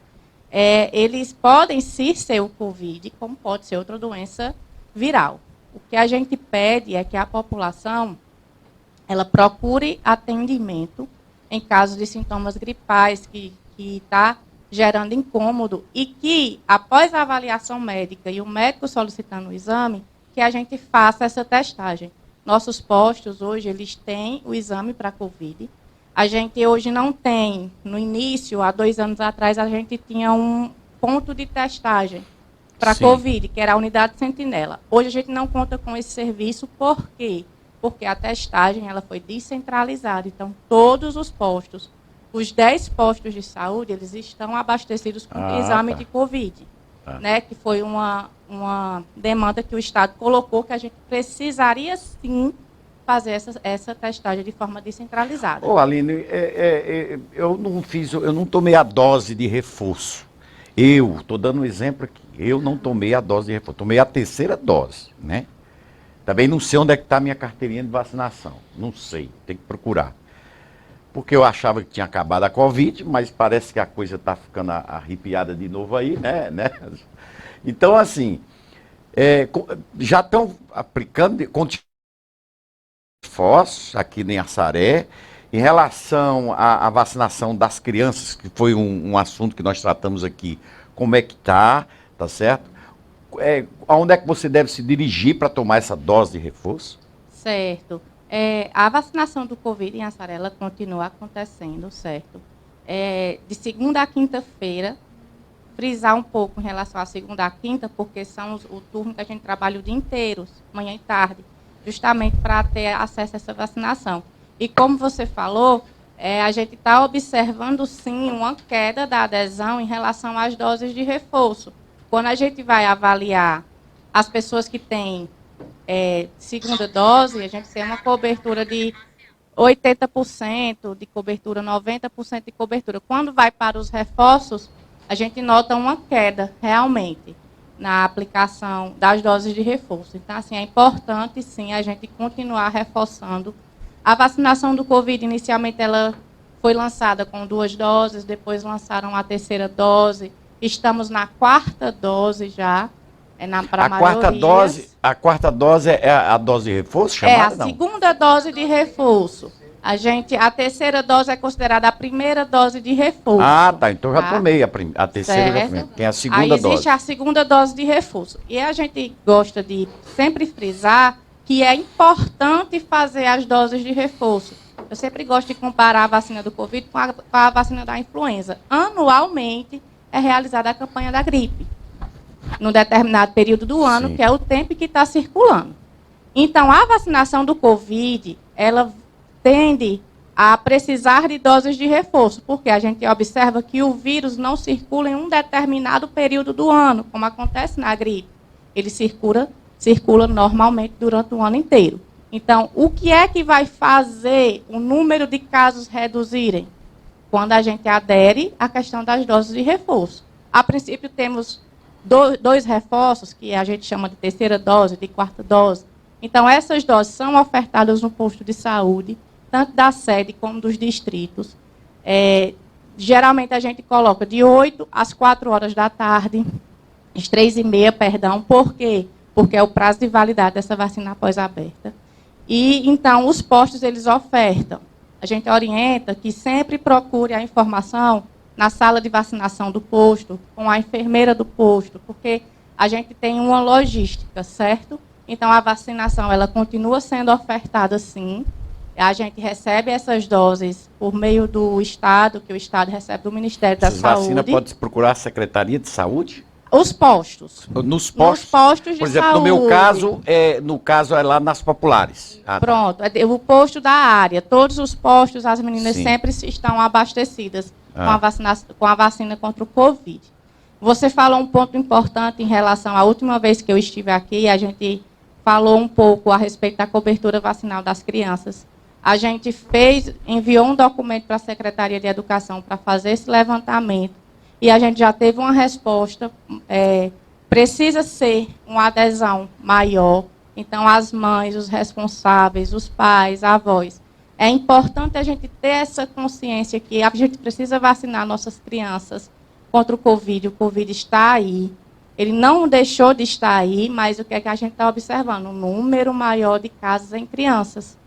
eles podem sim ser o Covid, como pode ser outra doença viral. O que a gente pede é que a população ela procure atendimento em caso de sintomas gripais, que está gerando incômodo, e que, após a avaliação médica e o médico solicitando o exame, que a gente faça essa testagem. Nossos postos, hoje, eles têm o exame para Covid. A gente hoje não tem, no início, há 2 anos atrás, a gente tinha um ponto de testagem para Covid, que era a unidade Sentinela. Hoje a gente não conta com esse serviço, por quê? Porque a testagem ela foi descentralizada. Então, todos os postos, os 10 postos de saúde, eles estão abastecidos com exame de Covid. Né, que foi uma demanda que o Estado colocou, que a gente precisaria, sim, fazer essa testagem de forma descentralizada. Ô, Aline, eu não tomei a dose de reforço. Eu, estou dando um exemplo aqui, eu não tomei a dose de reforço, tomei a 3ª dose, né? Também não sei onde é que está a minha carteirinha de vacinação, não sei, tem que procurar. Porque eu achava que tinha acabado a Covid, mas parece que a coisa está ficando arrepiada de novo aí, né? Então, assim, já estão aplicando reforços aqui em Assaré. Em relação à vacinação das crianças, que foi um assunto que nós tratamos aqui, como é que tá certo? Aonde é que você deve se dirigir para tomar essa dose de reforço? Certo. A vacinação do Covid em Assaré, ela continua acontecendo, certo? De segunda a quinta-feira, frisar um pouco em relação à segunda a quinta, porque são o turno que a gente trabalha o dia inteiro, manhã e tarde, justamente para ter acesso a essa vacinação. E como você falou, a gente está observando, sim, uma queda da adesão em relação às doses de reforço. Quando a gente vai avaliar as pessoas que têm segunda dose, a gente tem uma cobertura de 80% de cobertura, 90% de cobertura. Quando vai para os reforços, a gente nota uma queda, realmente, na aplicação das doses de reforço. Então, assim, é importante, sim, a gente continuar reforçando. A vacinação do Covid, inicialmente, ela foi lançada com 2 doses, depois lançaram a 3ª dose. Estamos na 4ª dose já, para a maioria. A 4ª dose é a dose de reforço chamada? É a segunda dose de reforço. A 3ª dose é considerada a primeira dose de reforço. Tá. Então já tomei a 3ª, tem a segunda dose. Aí existe a segunda dose de reforço. E a gente gosta de sempre frisar que é importante fazer as doses de reforço. Eu sempre gosto de comparar a vacina do Covid com a vacina da influenza. Anualmente é realizada a campanha da gripe, num determinado período do ano, sim, que é o tempo que está circulando. Então, a vacinação do Covid, ela tende a precisar de doses de reforço, porque a gente observa que o vírus não circula em um determinado período do ano, como acontece na gripe. Ele circula normalmente durante o ano inteiro. Então, o que é que vai fazer o número de casos reduzirem? Quando a gente adere à questão das doses de reforço. A princípio, temos 2 reforços, que a gente chama de 3ª dose, de 4ª dose. Então, essas doses são ofertadas no posto de saúde, tanto da sede como dos distritos. Geralmente, a gente coloca de 8 às 4 horas da tarde, às 3h30, perdão. Por quê? Porque é o prazo de validade dessa vacina após aberta. E, então, os postos, eles ofertam. A gente orienta que sempre procure a informação na sala de vacinação do posto, com a enfermeira do posto, porque a gente tem uma logística, certo? Então, a vacinação, ela continua sendo ofertada, sim. A gente recebe essas doses por meio do Estado, que o Estado recebe do Ministério da Saúde. Essa vacina pode procurar a Secretaria de Saúde? Os postos. Nos postos de saúde. Por exemplo, no meu caso, é lá nas populares. Pronto, o posto da área. Todos os postos, as meninas sempre estão abastecidas com a vacina contra o Covid. Você falou um ponto importante em relação à última vez que eu estive aqui, a gente falou um pouco a respeito da cobertura vacinal das crianças. A gente enviou um documento para a Secretaria de Educação para fazer esse levantamento. E a gente já teve uma resposta, precisa ser uma adesão maior. Então, as mães, os responsáveis, os pais, avós. É importante a gente ter essa consciência que a gente precisa vacinar nossas crianças contra o Covid. O Covid está aí. Ele não deixou de estar aí, mas o que é que a gente está observando? Um número maior de casos em crianças.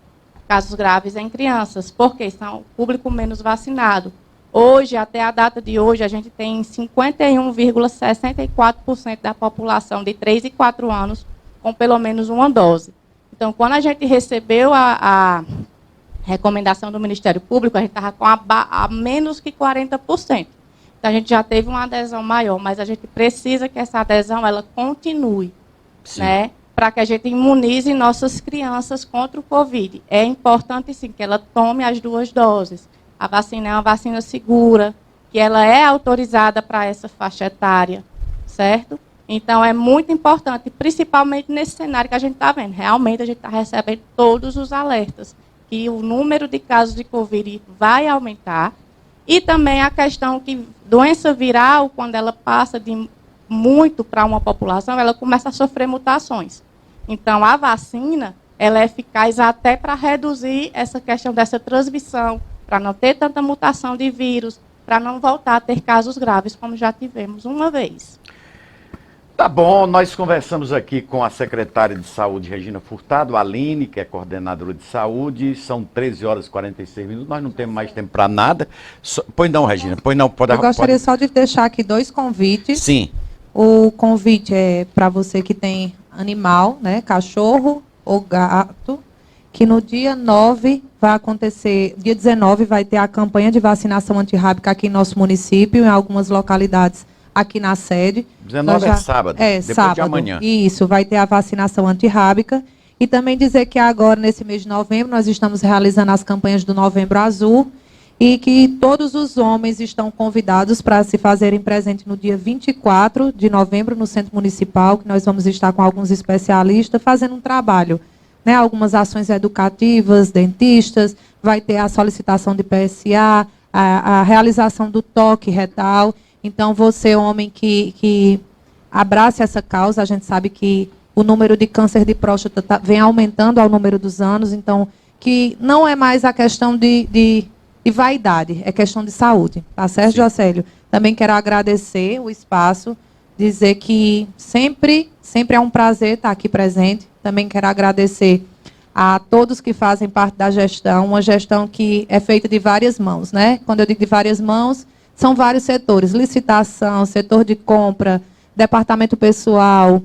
casos graves em crianças, porque são o público menos vacinado. Hoje, até a data de hoje, a gente tem 51,64% da população de 3 e 4 anos com pelo menos uma dose. Então, quando a gente recebeu a recomendação do Ministério Público, a gente estava com a menos que 40%. Então, a gente já teve uma adesão maior, mas a gente precisa que essa adesão ela continue, né, para que a gente imunize nossas crianças contra o Covid. É importante, sim, que ela tome as 2 doses. A vacina é uma vacina segura, que ela é autorizada para essa faixa etária, certo? Então, é muito importante, principalmente nesse cenário que a gente está vendo. Realmente, a gente está recebendo todos os alertas, que o número de casos de Covid vai aumentar. E também a questão que doença viral, quando ela passa de muito para uma população, ela começa a sofrer mutações. Então, a vacina, ela é eficaz até para reduzir essa questão dessa transmissão, para não ter tanta mutação de vírus, para não voltar a ter casos graves, como já tivemos uma vez. Tá bom, nós conversamos aqui com a secretária de Saúde, Regina Furtado, a Aline, que é coordenadora de saúde, são 13 horas e 46 minutos, nós não temos mais tempo para nada. Pois não, Regina, pois não. Eu gostaria só de deixar aqui 2 convites. Sim. O convite é para você que tem animal, né, cachorro ou gato, que no dia 9 vai acontecer, dia 19 vai ter a campanha de vacinação antirrábica aqui em nosso município, em algumas localidades aqui na sede. 19 é sábado, depois sábado, de amanhã. Isso, vai ter a vacinação antirrábica. E também dizer que agora, nesse mês de novembro, nós estamos realizando as campanhas do Novembro Azul e que todos os homens estão convidados para se fazerem presente no dia 24 de novembro no Centro Municipal, que nós vamos estar com alguns especialistas fazendo um trabalho, né, algumas ações educativas, dentistas, vai ter a solicitação de PSA, a realização do toque retal. Então, você, homem, que abrace essa causa, a gente sabe que o número de câncer de próstata vem aumentando ao número dos anos, então, que não é mais a questão de vaidade, é questão de saúde. Tá certo, Jocélio? Também quero agradecer o espaço, dizer que sempre é um prazer estar aqui presente. Também quero agradecer a todos que fazem parte da gestão, uma gestão que é feita de várias mãos, né? Quando eu digo de várias mãos, são vários setores, licitação, setor de compra, departamento pessoal,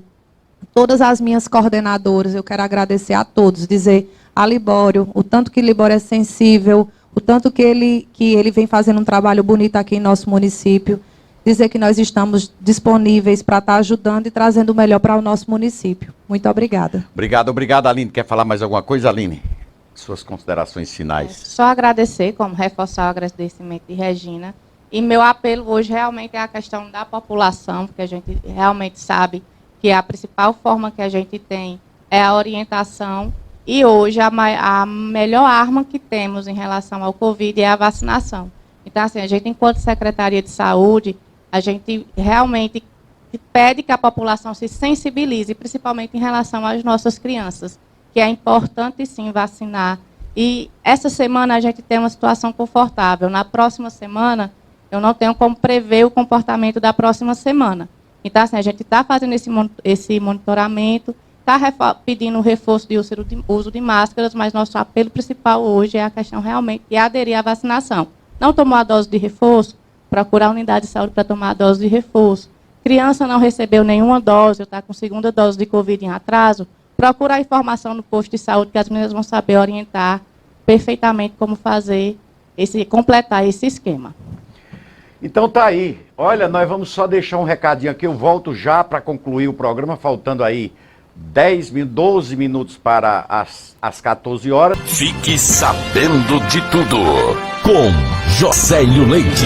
todas as minhas coordenadoras, eu quero agradecer a todos, dizer a Libório, o tanto que Libório é sensível, o tanto que ele vem fazendo um trabalho bonito aqui em nosso município, dizer que nós estamos disponíveis para estar ajudando e trazendo o melhor para o nosso município. Muito obrigada. Obrigado, Aline. Quer falar mais alguma coisa, Aline? Suas considerações finais. Só agradecer, como reforçar o agradecimento de Regina. E meu apelo hoje realmente é a questão da população, porque a gente realmente sabe que a principal forma que a gente tem é a orientação. E hoje a melhor arma que temos em relação ao Covid é a vacinação. Então, assim, a gente, enquanto Secretaria de Saúde, a gente realmente pede que a população se sensibilize, principalmente em relação às nossas crianças, que é importante, sim, vacinar. E essa semana a gente tem uma situação confortável. Na próxima semana, eu não tenho como prever o comportamento da próxima semana. Então, assim, a gente está fazendo esse monitoramento, está pedindo o reforço de uso de máscaras, mas nosso apelo principal hoje é a questão realmente de aderir à vacinação. Não tomou a dose de reforço, procurar a unidade de saúde para tomar a dose de reforço. Criança não recebeu nenhuma dose, ou está com segunda dose de Covid em atraso, procura a informação no posto de saúde, que as meninas vão saber orientar perfeitamente como completar esse esquema. Então tá aí. Olha, nós vamos só deixar um recadinho aqui. Eu volto já para concluir o programa, faltando aí 12 minutos para as 14 horas. Fique sabendo de tudo com Jocélio Leite.